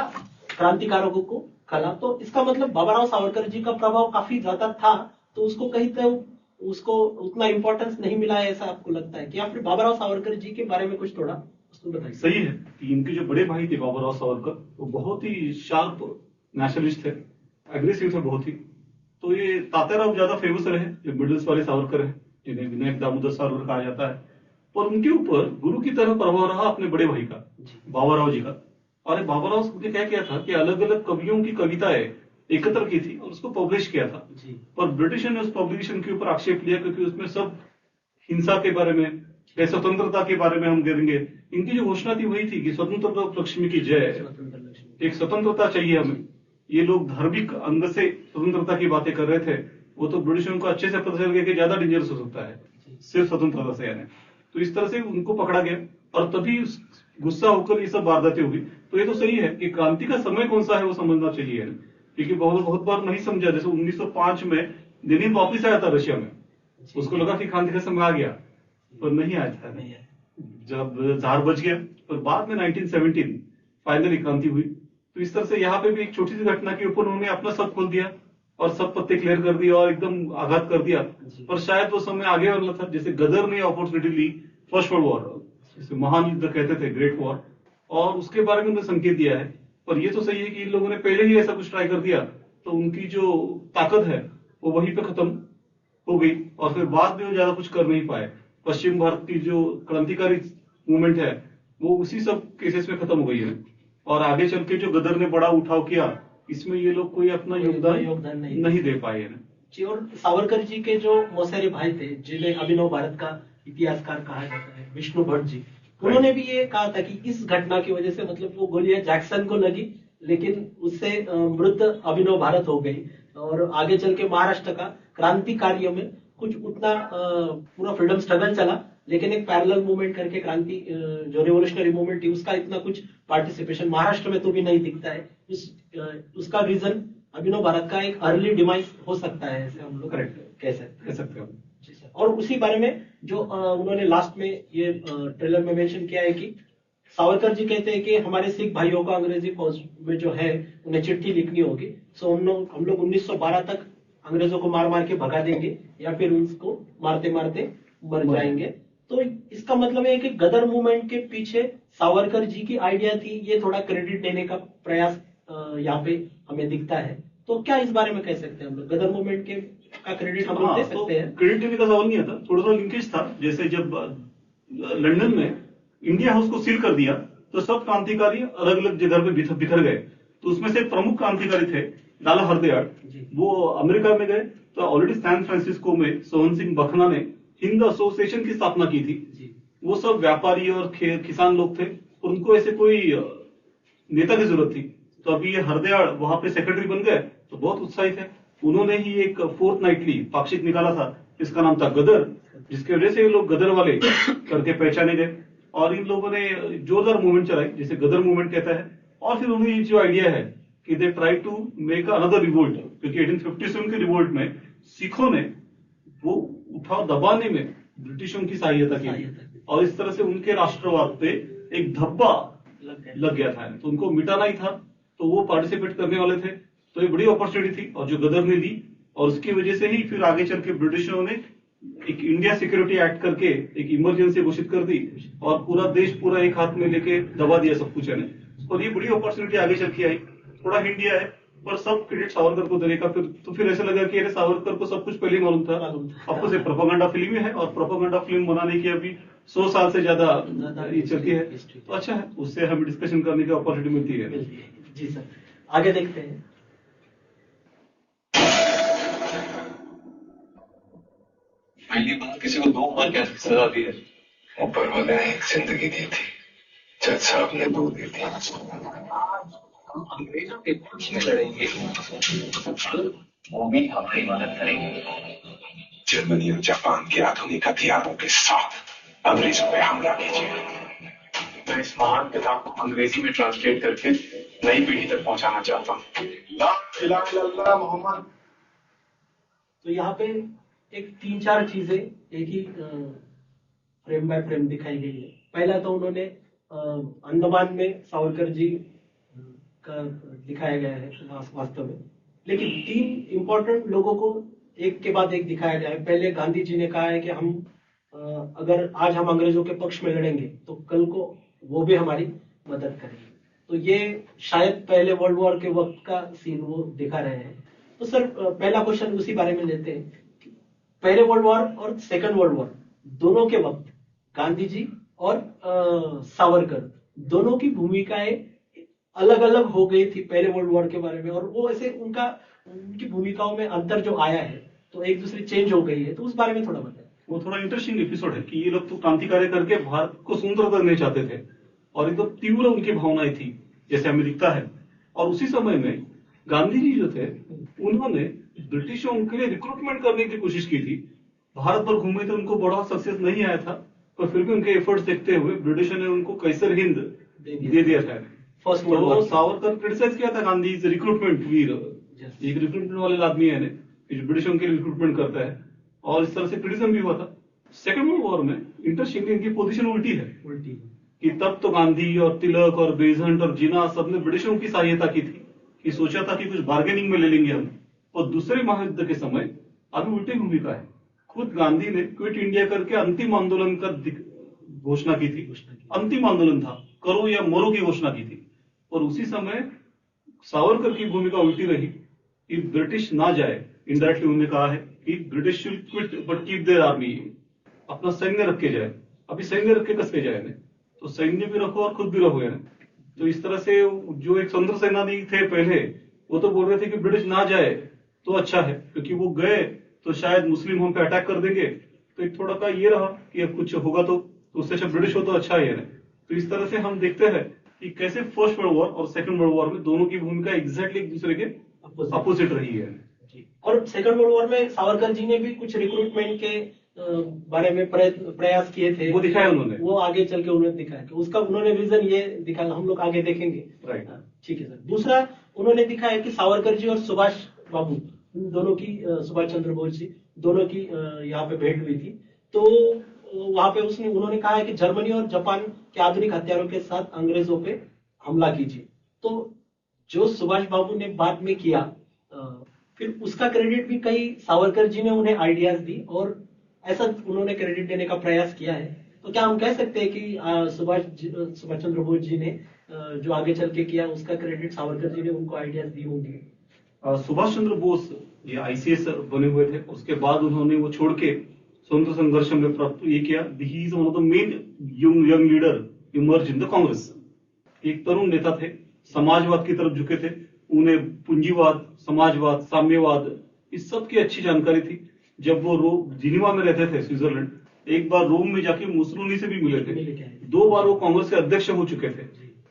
क्रांतिकारकों को खला। तो इसका मतलब बाबाराव सावरकर जी का प्रभाव काफी ज्यादा था, तो उसको कहीं तक उसको उतना इंपॉर्टेंस नहीं मिला है, ऐसा आपको लगता है कि? या फिर बाबाराव सावरकर जी के बारे में कुछ थोड़ा उसको बताइए। सही है कि इनके जो बड़े भाई थे बाबाराव सावरकर, वो बहुत ही शार्प नेशनलिस्ट थे, एग्रेसिव थे बहुत ही। तो ये तात्याराव ज्यादा फेमस रहे, जो मिडिल्स वाले सावरकर है, जिन्हें विनायक दामोदर सावरकर कहा जाता है। पर उनके ऊपर गुरु की तरह प्रभाव रहा अपने बड़े भाई का, बाबाराव जी का। और बाबाराव ने क्या किया था कि अलग अलग कवियों की कविताएं एकत्र की थी और उसको पब्लिश किया था। पर ब्रिटिशर ने उस पब्लिकेशन के ऊपर आक्षेप लिया, क्योंकि उसमें सब हिंसा के बारे में, स्वतंत्रता के बारे में हम करेंगे। इनकी जो घोषणा थी वही थी कि स्वतंत्रता लक्ष्मी की जय, एक स्वतंत्रता चाहिए हमें। ये लोग धार्मिक अंग से स्वतंत्रता की बातें कर रहे थे। वो तो ब्रिटिशों को अच्छे से पता चल गया कि ज्यादा डेंजरस हो सकता है सिर्फ स्वतंत्रता से आने। तो इस तरह से उनको पकड़ा गया, और तभी गुस्सा होकर ये सब वारदातें हुई। तो ये तो सही है कि क्रांति का समय कौन सा है वो समझना चाहिए, क्योंकि बहुत बार नहीं समझा। जैसे 1905 में लेनिन वापिस आया था रशिया में, उसको लगा कि क्रांति का समय आ गया, पर नहीं आया था, जब जार बच गया। पर बाद में 1917 फाइनली क्रांति हुई। तो इस तरह से यहाँ पे भी एक छोटी सी घटना के ऊपर उन्होंने अपना सब खोल दिया और सब पत्ते क्लियर कर दिया और एकदम आघात कर दिया। पर शायद वो समय आगे वाला था, जैसे गदर ने अपॉर्चुनिटी ली फर्स्ट वर्ल्ड वॉर, जिसे महान युद्ध कहते थे, ग्रेट वॉर, और उसके बारे में उन्होंने संकेत दिया है। पर ये तो सही है कि इन लोगों ने पहले ही ऐसा कुछ ट्राई कर दिया, तो उनकी जो ताकत है वो वहीं पे खत्म हो गई, और फिर बाद में वो ज्यादा कुछ कर नहीं पाए। पश्चिम भारत की जो क्रांतिकारी मूवमेंट है वो उसी सब केसेस में खत्म हो गई है। और आगे चल के जो गदर ने बड़ा उठाव किया, इसमें ये लोग कोई अपना योगदान नहीं दे पाए हैं। जी, और सावरकर जी के जो मौसेरे भाई थे, जिन्हें अभिनव भारत का इतिहासकार कहा जाता है, विष्णु भट्ट जी, उन्होंने भी ये कहा था कि इस घटना की वजह से मतलब वो गोलियां जैक्सन को लगी, लेकिन उससे मृत अभिनव भारत हो गई, और आगे चल के महाराष्ट्र का क्रांति कार्य में कुछ उतना पूरा फ्रीडम स्ट्रगल चला, लेकिन एक पैरेलल मूवमेंट करके क्रांति जो रिवोल्यूशनरी मूवमेंट थी उसका इतना कुछ पार्टिसिपेशन महाराष्ट्र में तो भी नहीं दिखता है। उसका रीजन अभिनव भारत का एक अर्ली डिमाइस हो सकता है, ऐसे हम लोग करेक्ट कह सकते हैं। हैं। जी सर। और उसी बारे में जो उन्होंने लास्ट में ये ट्रेलर में मेंशन किया है कि सावरकर जी कहते हैं कि हमारे सिख भाइयों को अंग्रेजी फौज में जो है उन्हें चिट्ठी लिखनी होगी, सो हम लोग 1912 तक अंग्रेजों को मार मार के भगा देंगे या फिर उसको मारते मारते मर जाएंगे। तो इसका मतलब है कि गदर मूवमेंट के पीछे सावरकर जी की आइडिया थी, ये थोड़ा क्रेडिट देने का प्रयास यहाँ पे हमें दिखता है। तो क्या इस बारे में कह सकते हैं हम लोग, गदर मूवमेंट के का क्रेडिट हम लोग दे सकते हैं? क्रेडिट देने का सवाल नहीं आता, थोड़ा सा लिंकेज था। जैसे जब लंदन में इंडिया हाउस को सील कर दिया तो सब क्रांतिकारी अलग अलग जगह पे बिखर गए। तो उसमें से प्रमुख क्रांतिकारी थे लाला हरदयाल, वो अमेरिका में गए। तो ऑलरेडी सैन फ्रांसिस्को में सोहन सिंह बखना ने हिंद एसोसिएशन की स्थापना की थी। वो सब व्यापारी और किसान लोग थे, और उनको ऐसे कोई नेता की जरूरत थी। तो अभी ये हरदयाल वहां पे सेक्रेटरी बन गए, तो बहुत उत्साहित है। उन्होंने ही एक फोर्टनाइटली पाक्षिक निकाला था, जिसका नाम था गदर, जिसकी वजह से ये लोग गदर वाले करके पहचाने गए। और इन लोगों ने जोरदार मूवमेंट चलाई, जिसे गदर मूवमेंट कहता है। और फिर उन्हें जो आइडिया है कि they try to make another revolt, क्योंकि 1857 के रिवोल्ट में सिखों ने वो उठाव दबाने में ब्रिटिशों की सहायता की, और इस तरह से उनके राष्ट्रवाद पे एक धब्बा लग गया था। तो उनको मिटाना ही था, तो वो पार्टिसिपेट करने वाले थे। तो ये बड़ी अपॉर्चुनिटी थी, और जो गदर ने दी, और उसकी वजह से ही फिर आगे चल के ब्रिटिशों ने एक इंडिया सिक्योरिटी एक्ट करके एक इमरजेंसी घोषित कर दी, और पूरा देश पूरा एक हाथ में लेके दबा दिया सब कुछ है। और ये बड़ी अपॉर्चुनिटी आगे चल के आई। थोड़ा इंडिया है, पर सब क्रेडिट सावरकर को देने का फिर ऐसा लगा कि अरे सावरकर को सब कुछ पहले मालूम था। आपको से प्रोपेगेंडा फिल्म है, और प्रोपेगेंडा फिल्म बनाने की अभी 100 साल से ज्यादा ये चलती है। तो अच्छा है, उससे हमें डिस्कशन करने की अपॉर्चुनिटी मिलती है। जी सर, आगे देखते हैं। पहली बार किसी को 2 उम्र कैसे सजा दी है? ऊपर वाले ने एक जिंदगी दी थी, जज साहब ने 2 दी थी। हम अंग्रेजों के पक्ष में लड़ेंगे, वो भी हमारी मदद करेंगे। जर्मनी और जापान के आधुनिक हथियारों के साथ अंग्रेजों पे हमला कीजिए। मैं इस महान किताब को अंग्रेजी में ट्रांसलेट करके नई पीढ़ी तक पहुंचाना चाहता हूँ। ला इलाहा इल्लल्लाह मोहम्मद। तो यहाँ पे एक 3-4 चीजें एक ही फ्रेम बाय फ्रेम दिखाई गई है। पहला तो उन्होंने अंडमान में सावरकर जी का दिखाया गया है वास्तव में, लेकिन 3 इंपॉर्टेंट लोगों को एक के बाद एक दिखाया गया है। पहले गांधी जी ने कहा है कि हम अगर आज हम अंग्रेजों के पक्ष में लड़ेंगे तो कल को वो भी हमारी मदद करेंगे। तो ये शायद पहले वर्ल्ड वॉर के वक्त का सीन वो दिखा रहे हैं। तो सर पहला क्वेश्चन उसी बारे में लेते हैं। पहले वर्ल्ड वॉर और सेकंड वर्ल्ड वॉर दोनों के वक्त गांधी जी और सावरकर दोनों की भूमिकाएं अलग अलग हो गई थी पहले वर्ल्ड वॉर के बारे में, और वो ऐसे उनकी भूमिकाओं में अंतर जो आया है तो एक दूसरी चेंज हो गई है। तो उस बारे में थोड़ा बताएं। वो थोड़ा इंटरेस्टिंग एपिसोड है कि ये लोग तो क्रांतिकारी करके भारत को सुंदर करने चाहते थे, और एकदम तीव्र उनकी भावनाएं थी, जैसे हमें दिखता है। और उसी समय में गांधी जी जो थे, उन्होंने ब्रिटिशों के लिए रिक्रूटमेंट करने की कोशिश की थी। भारत भर घूमे थे, उनको बड़ा सक्सेस नहीं आया था, पर फिर भी उनके एफर्ट्स देखते हुए ब्रिटिशों ने उनको कैसर हिंद दे दिया था। First world war Savarkar criticise किया था गांधी इज रिक्रूटमेंट वीर, एक रिक्रूटमेंट वाले आदमी है ब्रिटिशों के लिए रिक्रूटमेंट करता है, और इस तरह से क्रिटिसिज्म भी हुआ था। सेकंड वर्ल्ड वॉर में इंटरेस्टिंगली इनकी पोजीशन उल्टी है कि तब तो गांधी और तिलक और बेजंट और जिन्ना सबने ब्रिटिशों की सहायता की थी, कि सोचा था कि कुछ बार्गेनिंग में ले लेंगे हम। और दूसरे महायुद्ध के समय अभी उल्टी भूमिका है। खुद गांधी ने क्विट इंडिया करके अंतिम आंदोलन का घोषणा की थी। अंतिम आंदोलन था, करो या मरो की घोषणा की थी। और उसी समय सावरकर की भूमिका उल्टी रही कि ब्रिटिश ना जाए। इनडायरेक्टली उन्होंने कहा है कि British should quit but keep their army, अपना सैन्य रख के जाए। अभी सैन्य रख के कस के जाए, तो सैन्य भी रखो और खुद भी रहो है। तो इस तरह से जो एक स्वतंत्र सेनानी थे पहले, वो तो बोल रहे थे कि ब्रिटिश ना जाए तो अच्छा है, क्योंकि वो गए तो शायद मुस्लिम हम पे अटैक कर देंगे, तो एक थोड़ा का ये रहा कि अब कुछ होगा तो उससे अच्छा ब्रिटिश हो तो अच्छा ही है। तो इस तरह से हम देखते हैं कि कैसे फर्स्ट वर्ल्ड वॉर और सेकंड वर्ल्ड वॉर में दोनों की भूमिका एग्जैक्टली एक दूसरे के अपोजिट रही है। और सेकंड वर्ल्ड वॉर में सावरकर जी ने भी कुछ रिक्रूटमेंट के बारे में प्रयास किए थे, वो दिखाया उन्होंने, वो आगे चल के उन्होंने दिखाया कि उसका उन्होंने विजन ये दिखाया, हम लोग आगे देखेंगे। राइट, ठीक है सर। दूसरा उन्होंने दिखाया कि सावरकर जी और सुभाष बाबू दोनों की, सुभाष चंद्र बोस जी दोनों की यहाँ पे भेंट हुई थी। तो वहां पे उन्होंने कहा है कि जर्मनी और जापान के आधुनिक हथियारों के साथ अंग्रेजों पे हमला कीजिए। तो जो सुभाष बाबू ने बाद में किया, फिर उसका क्रेडिट भी कई सावरकर जी ने उन्हें आइडियाज दी और ऐसा उन्होंने क्रेडिट देने का प्रयास किया है। तो क्या हम कह सकते हैं कि सुभाष चंद्र बोस जी ने जो आगे चल के किया उसका क्रेडिट सावरकर जी ने उनको आइडियाज दी होंगी? सुभाष चंद्र बोस ये आईसीएस बने हुए थे, उसके बाद उन्होंने वो छोड़ के स्वतंत्र संघर्ष में ये किया। He is one of the main young leader emerge in the Congress. एक तरुण नेता थे, समाजवाद की तरफ झुके थे, उन्हें पूंजीवाद, समाजवाद, साम्यवाद इस सब की अच्छी जानकारी थी। जब वो जिनीवा में रहते थे स्विट्जरलैंड, एक बार रोम में जाके मुसोलिनी से भी मिले थे, 2 बार वो कांग्रेस के अध्यक्ष हो चुके थे।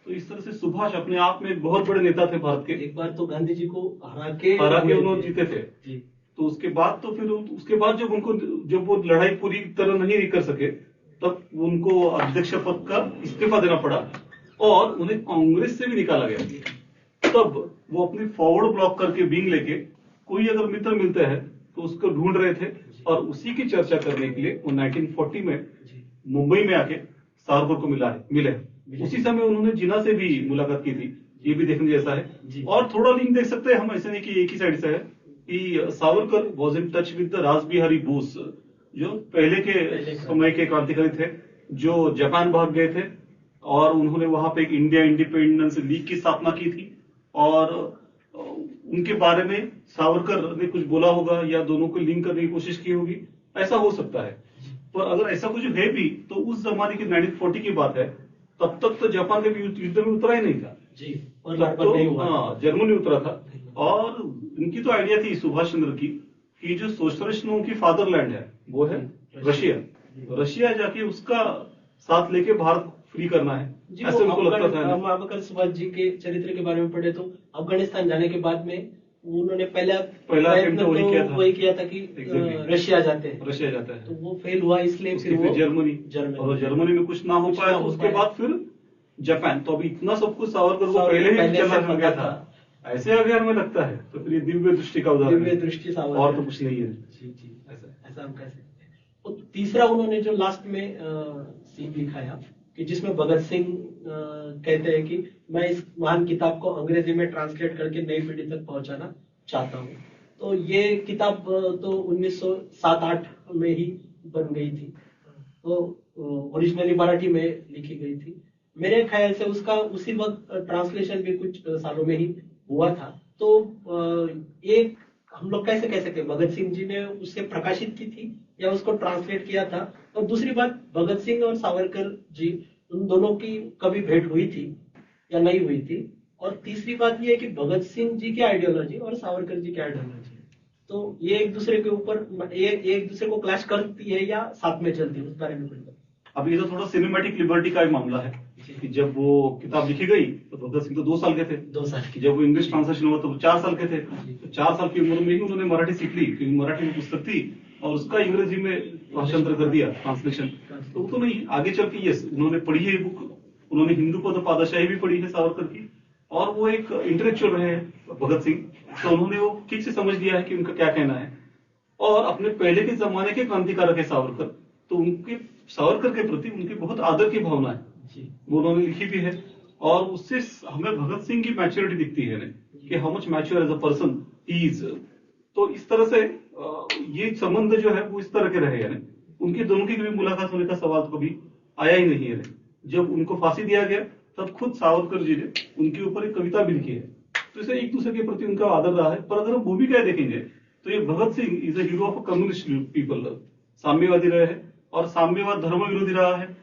तो इस तरह से सुभाष अपने आप में एक बहुत बड़े नेता थे भारत के। एक बार तो गांधी जी को हरा के उन्होंने जीते थे। तो उसके बाद जब वो लड़ाई पूरी तरह नहीं कर सके, तब उनको अध्यक्ष पद का इस्तीफा देना पड़ा और उन्हें कांग्रेस से भी निकाला गया। तब वो अपनी फॉरवर्ड ब्लॉक करके विंग लेके कोई अगर मित्र मिलते हैं तो उसको ढूंढ रहे थे, और उसी की चर्चा करने के लिए वो 1940 में मुंबई में आके सावरकर को मिले। उसी समय उन्होंने जिन्ना से भी मुलाकात की थी, ये भी देखने जैसा है। और थोड़ा लिंक देख सकते हैं हम, ऐसे नहीं कि एक ही साइड से है, कि Savarkar was in touch with the Rashbehari Bose, जो पहले के समय के क्रांतिकारी थे, जो जापान भाग गए थे और उन्होंने वहां पे एक इंडिया इंडिपेंडेंस लीग की स्थापना की थी। और उनके बारे में सावरकर ने कुछ बोला होगा या दोनों को लिंक करने की कोशिश की होगी, ऐसा हो सकता है। पर अगर ऐसा कुछ है भी तो उस जमाने की 1940 की बात है, तब तक तो जापान के युद्ध में उतरा ही नहीं था जी, और तो जर्मनी उतरा था। और इनकी तो आइडिया थी सुभाष चंद्र की कि जो सोशलिस्टों की फादरलैंड है वो है रशिया जाके उसका साथ लेके भारत फ्री करना है, ऐसे उनको लगता था। हम अगर सुभाष जी के चरित्र के बारे में पढ़े तो अफगानिस्तान जाने के बाद में उन्होंने पहला वही किया था कि रशिया जाते हैं, तो वो फेल हुआ, इसलिए फिर वो जर्मनी में कुछ ना हो पाया, तो उसके बाद फिर जापान। तो अभी इतना सब कुछ सावरकर को पहले ही चला गया था, ऐसे अगर हमें लगता है। तो फिर ये दिव्य दृष्टि का उदाहरण, दिव्य दृष्टि सावरकर, और तो कुछ नहीं है। जी, ऐसा हम कह सकते हैं। और तीसरा उन्होंने जो लास्ट में सीन लिखाया कि जिसमें भगत सिंह कहते हैं कि मैं इस महान किताब को अंग्रेजी में ट्रांसलेट करके नई पीढ़ी तक पहुंचाना चाहता हूँ। तो ये किताब तो 1907-8 में ही बन गई थी, तो ओरिजिनली मराठी में लिखी गई थी। मेरे ख्याल से उसका उसी वक्त ट्रांसलेशन भी कुछ सालों में ही हुआ था। तो एक हम लोग कैसे कह सकते हैं भगत सिंह जी ने उसे प्रकाशित की थी या उसको ट्रांसलेट किया था? और दूसरी बात, भगत सिंह और सावरकर जी उन दोनों की कभी भेंट हुई थी या नहीं हुई थी? और तीसरी बात यह है कि भगत सिंह जी की आइडियोलॉजी और सावरकर जी की आइडियोलॉजी, तो ये एक दूसरे के ऊपर एक दूसरे को क्लैश करती है या साथ में चलती है, उस बारे में कुछ बताइए। अब ये तो थोड़ा सिनेमैटिक लिबर्टी का ही मामला है कि जब वो किताब लिखी गई तो भगत सिंह तो 2 साल के थे, 2 साल की। जब वो इंग्लिश ट्रांसलेशन हुआ तो वो 4 साल के थे। तो 4 साल की उम्र में ही उन्होंने मराठी सीख ली, क्योंकि मराठी में पुस्तक थी और उसका अंग्रेजी में भाषांतर कर दिया, ट्रांसलेशन। तो वो तो नहीं, आगे चल के यस उन्होंने पढ़ी है बुक, उन्होंने हिंदू को तो पादशाही भी पढ़ी है सावरकर की, और वो एक इंटेलेक्चुअल रहे हैं भगत सिंह, तो उन्होंने वो ठीक से समझ लिया है कि उनका क्या कहना है। और अपने पहले के जमाने के क्रांतिकारक है सावरकर, तो उनके सावरकर के प्रति उनकी बहुत आदर की भावना है, वो उन्होंने लिखी भी है। और उससे हमें भगत सिंह की मैच्योरिटी दिखती है कि how much mature as a person he is. तो इस तरह से ये संबंध जो है वो इस तरह के रहे, यानी उनकी दोनों की कभी मुलाकात होने का सवाल तो कभी आया ही नहीं है। जब उनको फांसी दिया गया तब खुद सावरकर जी ने उनके ऊपर एक कविता भी लिखी है, तो इसे एक दूसरे के प्रति उनका आदर रहा है। पर अगर हम भूमिकाएं देखेंगे तो ये Bhagat Singh is a hero of a communist people, साम्यवादी रहे हैं और साम्यवाद धर्म विरोधी रहा है,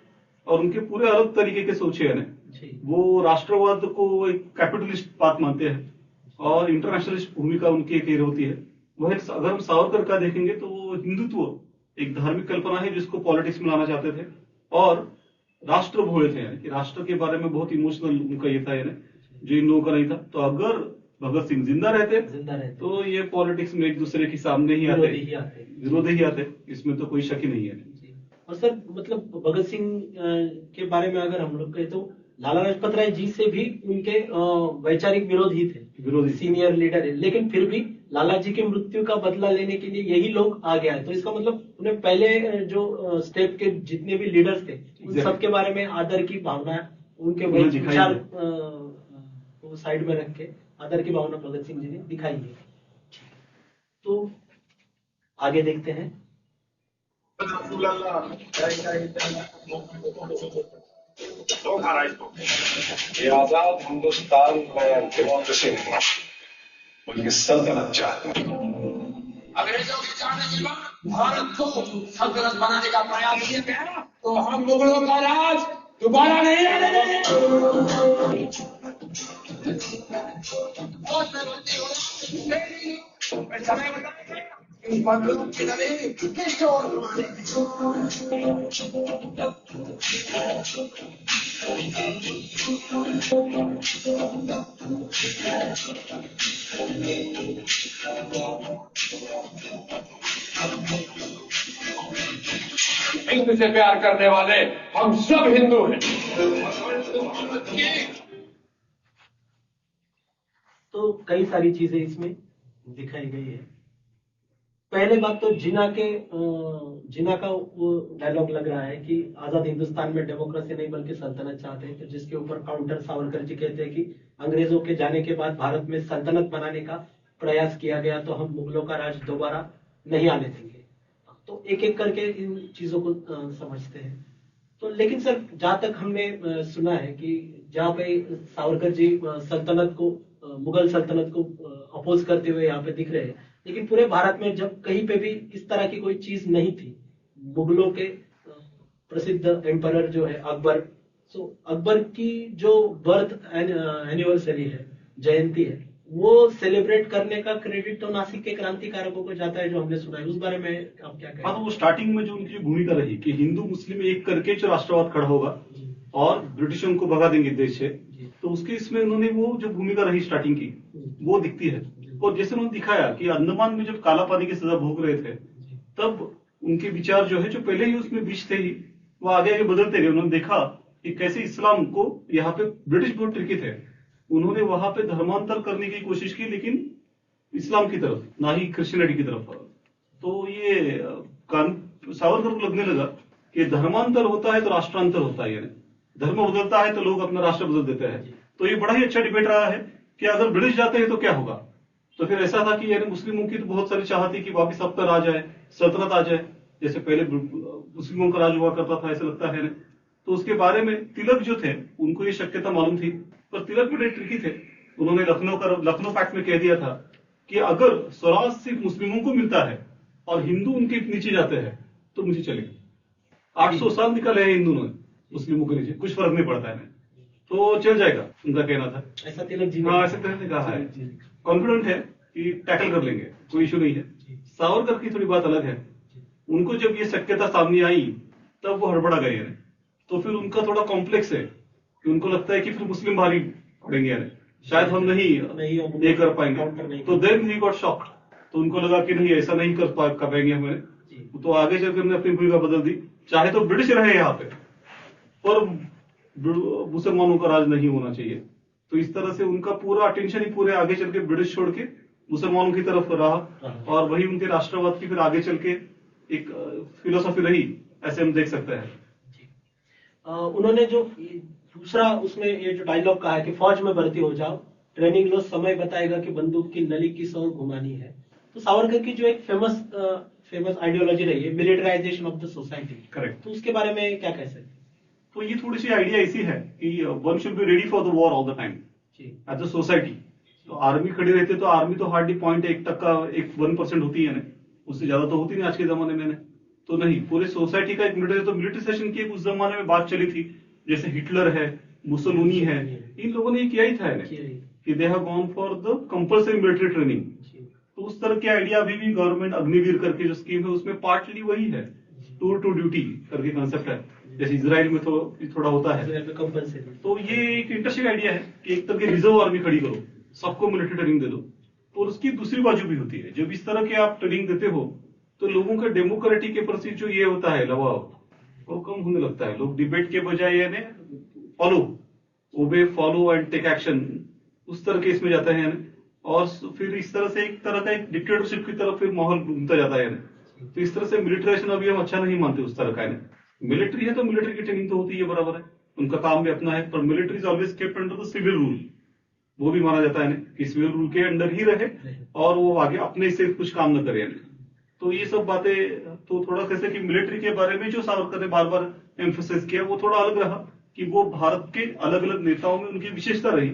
और उनके पूरे अलग तरीके के सोचे हैं। वो राष्ट्रवाद को एक कैपिटलिस्ट बात मानते हैं और इंटरनेशनलिस्ट भूमिका उनकी एक होती है। अगर हम सावरकर का देखेंगे तो वो हिंदुत्व एक धार्मिक कल्पना है जिसको पॉलिटिक्स में लाना चाहते थे, और राष्ट्र भोले थे, यानी कि राष्ट्र के बारे में बहुत इमोशनल उनका ये था, यानी जो इन लोगों का नहीं था। तो अगर भगत सिंह जिंदा रहते तो ये पॉलिटिक्स में एक दूसरे के सामने ही आते, विरोध ही आते, इसमें तो कोई शक ही नहीं है। और सर मतलब भगत सिंह के बारे में अगर हम लोग कहें तो लाला लाजपत राय जी से भी उनके वैचारिक विरोधी थे, सीनियर लीडर है, लेकिन फिर भी लाला जी की मृत्यु का बदला लेने के लिए यही लोग आगे आए। तो इसका मतलब उन्हें पहले जो स्टेप के जितने भी लीडर्स थे उन सबके बारे में आदर की भावना, उनके विचार को साइड में रख के आदर की भावना भगत सिंह जी ने दिखाई है। तो आगे देखते हैं। ये आजाद हिंदुस्तान में डेमोक्रेसी नहीं, बल्कि सल्तनत चाहते हैं। अंग्रेजों के जाने के बाद भारत को सल्तनत बनाने का प्रयास किया गया, तो हम मुगलों का राज दोबारा नहीं आने देंगे। समय बताएंगे इन बंधुओं की नदी किस ओर घुमाने। हिंद से प्यार करने वाले हम सब हिंदू हैं। तो कई सारी चीजें इसमें दिखाई गई है। पहले बात तो जिना का वो डायलॉग लग रहा है कि आजाद हिंदुस्तान में डेमोक्रेसी नहीं बल्कि सल्तनत चाहते हैं, तो जिसके ऊपर काउंटर सावरकर जी कहते हैं कि अंग्रेजों के जाने के बाद भारत में सल्तनत बनाने का प्रयास किया गया, तो हम मुगलों का राज दोबारा नहीं आने देंगे। तो एक एक करके इन चीजों को समझते हैं। तो लेकिन सर जहां तक हमने सुना है कि जहाँ पे सावरकर जी सल्तनत को, मुगल सल्तनत को अपोज करते हुए यहाँ पे दिख रहे हैं, लेकिन पूरे भारत में जब कहीं पे भी इस तरह की कोई चीज नहीं थी। मुगलों के प्रसिद्ध एम्परर जो है अकबर, तो अकबर की जो बर्थ एनिवर्सरी है, जयंती है, वो सेलिब्रेट करने का क्रेडिट तो नासिक के क्रांतिकारकों को जाता है, जो हमने सुना है। उस बारे में आप क्या कहें? हाँ, तो वो स्टार्टिंग में जो उनकी भूमिका रही कि हिंदू मुस्लिम एक करके जो राष्ट्रवाद खड़ा होगा और ब्रिटिशों को भगा देंगे देश से, तो उसके इसमें उन्होंने वो जो भूमिका रही स्टार्टिंग की वो दिखती है। और जैसे उन्होंने दिखाया कि अंडमान में जब काला पानी की सजा भोग रहे थे, तब उनके विचार जो है, जो पहले ही उसमें बीच थे ही, वो आगे आगे बदलते गए। उन्होंने देखा कि कैसे इस्लाम को यहाँ पे ब्रिटिश बहुत ट्रिकी थे, उन्होंने वहां पे धर्मांतर करने की कोशिश की, लेकिन इस्लाम की तरफ, ना ही क्रिश्चियनिटी की तरफ। तो ये सावरकर को लगने लगा कि धर्मांतर होता है तो राष्ट्रांतर होता है, यानी धर्म बदलता है तो लोग अपना राष्ट्र बदल देते हैं। तो ये बड़ा ही अच्छा डिबेट रहा है कि अगर ब्रिटिश जाते हैं तो क्या होगा। तो फिर ऐसा था कि यानी मुस्लिमों की तो बहुत सारी चाहत थी कि वापिस अब तक आ जाए, सल्तनत आ जाए, जैसे पहले मुस्लिमों का राज हुआ करता था, ऐसा लगता है। तो उसके बारे में तिलक जो थे उनको ये शक्यता मालूम थी, पर तिलक बड़े ट्रिकी थे। उन्होंने लखनऊ पैक्ट में कह दिया था कि अगर स्वराज सिर्फ मुस्लिमों को मिलता है और हिंदू उनके नीचे जाते हैं तो मुझे चलेगा। 800 साल निकाले हैं हिंदू ने मुस्लिमों के नीचे, कुछ फर्क नहीं पड़ता है, तो चल जाएगा, उनका कहना था। ऐसा तिलक जी हाँ, ऐसा तिलक ने कहा है, कॉन्फिडेंट है कि टैकल कर लेंगे, कोई इशू नहीं है। सावरकर की थोड़ी बात अलग है, उनको जब ये शक्यता सामने आई तब वो हड़बड़ा गए हैं। तो फिर उनका थोड़ा कॉम्प्लेक्स है कि उनको लगता है कि फिर मुस्लिम भारी पड़ेंगे, यानी शायद हम नहीं कर पाएंगे। तो देन ही गॉट शॉक्ड, तो उनको लगा कि नहीं, ऐसा नहीं कर पाएंगे हमें। तो आगे चलकर हमने अपनी भूमिका बदल दी, चाहे तो ब्रिटिश रहे यहाँ पे, पर मुसलमानों का राज नहीं होना चाहिए। तो इस तरह से उनका पूरा अटेंशन ही पूरे आगे चल के ब्रिटिश छोड़ के मुसलमानों की तरफ रहा, और वही उनके राष्ट्रवाद की फिर आगे चल के एक फिलोसॉफी रही, ऐसे हम देख सकते हैं। उन्होंने जो दूसरा उसमें ये जो डायलॉग कहा है कि फौज में भर्ती हो जाओ, ट्रेनिंग लो, समय बताएगा कि बंदूक की नली किस ओर घुमानी है। तो सावरकर की जो एक फेमस आइडियोलॉजी रही है, militarisation of the society, correct, तो उसके बारे में क्या कह सकते हैं? तो ये थोड़ी सी आइडिया ऐसी है कि one should be ready for the war all the time as a society. तो आर्मी खड़ी रहती है, तो आर्मी तो हार्डली 0.1% होती है ना, उससे ज्यादा तो होती नहीं आज के जमाने में। तो नहीं, पूरे सोसाइटी का एक मिलिट्री, तो मिलिट्राइजेशन की उस जमाने में बात चली थी, जैसे हिटलर है, मुसोलिनी है, इन लोगों ने ये किया ही था कि they have gone for the compulsory military training. तो तो उस तरह के आइडिया अभी भी गवर्नमेंट अग्निवीर करके जो स्कीम है उसमें पार्टली वही है, टूर टू ड्यूटी करके कंसेप्ट है, जैसे इजराइल में तो थोड़ा होता है। इसराइल में कंपल्सरी। तो ये एक इंटरेस्टिंग आइडिया है कि एक तरह की रिजर्व आर्मी खड़ी करो, सबको मिलिट्री ट्रेनिंग दे दो। और उसकी दूसरी बाजू भी होती है, जब इस तरह के आप ट्रेनिंग देते हो तो लोगों का डेमोक्रेटिक के प्रति जो ये होता है लगाव वो कम होने लगता है। लोग डिबेट के बजाय यानी फॉलो, ओबे, फॉलो एंड टेक एक्शन, उस तरह के इसमें जाते हैं यानी। और फिर इस तरह से एक तरह का एक डिक्टेटरशिप की तरफ फिर माहौल घूमता जाता है यानी। तो इस तरह से मिलिट्राइजेशन अभी हम अच्छा नहीं मानते उस तरह का यानी। मिलिट्री है तो मिलिट्री की ट्रेनिंग तो होती है, बराबर है, उनका काम भी अपना है, पर military is always kept under the civil rule, वो भी माना जाता है कि सिविल रूल के अंडर ही रहे और वो आगे अपने से कुछ काम न करे यानी। तो ये सब बातें तो थोड़ा कैसे कि मिलिट्री के बारे में जो सावरकर ने बार बार एम्फोसिस किया वो थोड़ा अलग रहा कि वो भारत के अलग अलग नेताओं में उनकी विशेषता रही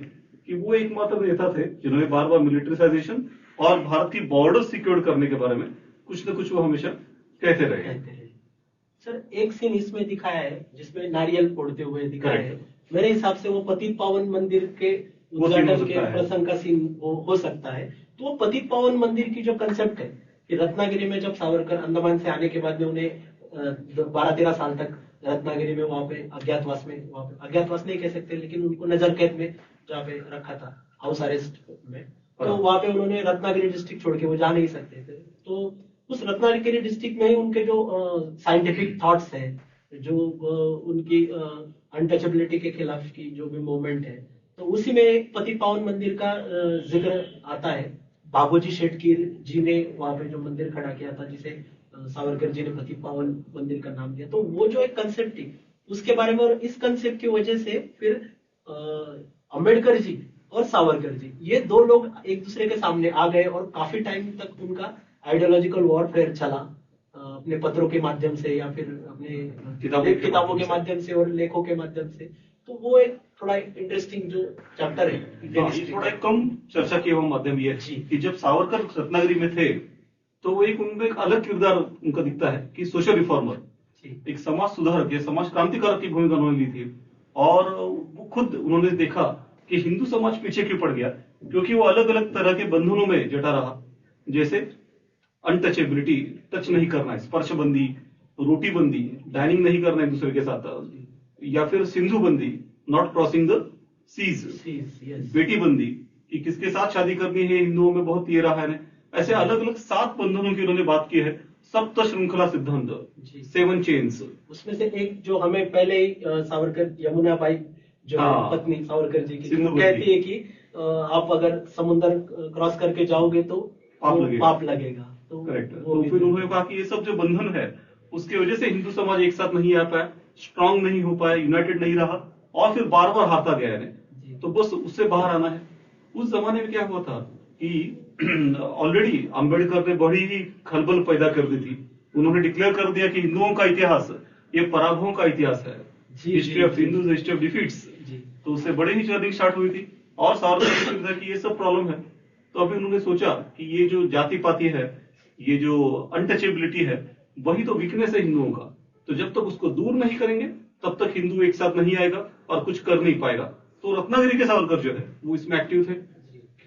कि वो एकमात्र नेता थे जिन्होंने बार बार मिलिट्रिसाइजेशन और भारत की बॉर्डर सिक्योर करने के बारे में कुछ न कुछ वो हमेशा कहते रहे। सर एक सीन इसमें दिखाया है जिसमें नारियल फोड़ते हुए दिखाया है, मेरे हिसाब से वो पतित पावन मंदिर के उद्घाटन के प्रसंग का सीन हो सकता है। तो वो पतित पावन मंदिर की जो कंसेप्ट है कि रत्नागिरी में जब सावरकर अंडमान से आने के बाद में उन्हें 12-13 साल तक रत्नागिरी में वहां पे अज्ञातवास नहीं कह सकते, लेकिन उनको नजर कैद में जहाँ पे रखा था, हाउस अरेस्ट में, तो वहां पे उन्होंने रत्नागिरी डिस्ट्रिक्ट छोड़ के वो जा नहीं सकते थे। तो उस रत्नागिरी डिस्ट्रिक्ट में ही उनके जो साइंटिफिक थॉट्स है, जो उनकी अनटचेबिलिटी के खिलाफ की जो भी मूवमेंट है, तो उसी में एक पतित पावन मंदिर का जिक्र आता है। बाबूजी शेटकीर जी ने वहां पे जो मंदिर खड़ा किया था, जिसे सावरकर जी ने पतित पावन मंदिर का नाम दिया, तो वो जो एक कंसेप्ट थी उसके बारे में, और इस कंसेप्ट की वजह से फिर अंबेडकर जी और सावरकर जी ये दो लोग एक दूसरे के सामने आ गए और काफी टाइम तक उनका आइडियोलॉजिकल वॉरफेयर चला, अपने पत्रों के माध्यम से या फिर अपने किताबों के माध्यम से और लेखों के माध्यम से। तो वो एक थोड़ा इंटरेस्टिंग जो चैप्टर है, थोड़ा कम चर्चा किया हुआ माध्यम ये है कि जब सावरकर रत्नागिरी में थे तो वो एक उनमें एक अलग किरदार उनका दिखता है कि सोशल रिफॉर्मर, एक समाज सुधारक या समाज क्रांतिकारक की भूमिका उन्होंने ली थी। और वो खुद उन्होंने देखा कि हिंदू समाज पीछे क्यों पड़ गया, क्योंकि वो अलग अलग तरह के बंधनों में जटा रहा, जैसे अनटचेबिलिटी, टच नहीं करना, स्पर्श बंदी, रोटी बंदी, डाइनिंग नहीं करना एक दूसरे के साथ, या फिर सिंधु बंदी, नॉट क्रॉसिंग द सीज, बेटी बंदी कि किसके साथ शादी करनी है, हिंदुओं में बहुत ये रहा है। ऐसे अलग अलग 7 बंधनों की उन्होंने बात की है, सप्त श्रृंखला सिद्धांत, 7 चेन्स। उसमें से एक जो हमें पहले ही सावरकर, यमुना बाई जो पत्नी सावरकर जी की, वो कहती है कि आप अगर समुद्र क्रॉस करके जाओगे तो पाप लगेगा। तो करेक्ट। तो फिर उन्होंने कहा कि ये सब जो बंधन है उसकी वजह से हिंदू समाज एक साथ नहीं आ पाया, स्ट्रांग नहीं हो पाया, यूनाइटेड नहीं रहा और फिर बार बार हारता गया है। तो बस उससे बाहर आना है। उस जमाने में क्या हुआ था कि ऑलरेडी अंबेडकर ने बड़ी ही खलबल पैदा कर दी थी। उन्होंने डिक्लेयर कर दिया कि हिंदुओं का इतिहास ये पराभवों का इतिहास है, history of Hindus, history of defeats. तो उससे बड़े ही जर्नी स्टार्ट हुई थी और सावरकर था कि ये सब प्रॉब्लम है। तो अभी उन्होंने सोचा कि ये जो जाति पाति है, ये जो अनटचेबिलिटी है, वही तो वीकनेस है हिंदुओं का। तो जब तक उसको दूर नहीं करेंगे तब तक हिंदू एक साथ नहीं आएगा और कुछ कर नहीं पाएगा। तो रत्नागिरी के सावरकर जो है वो इसमें एक्टिव थे।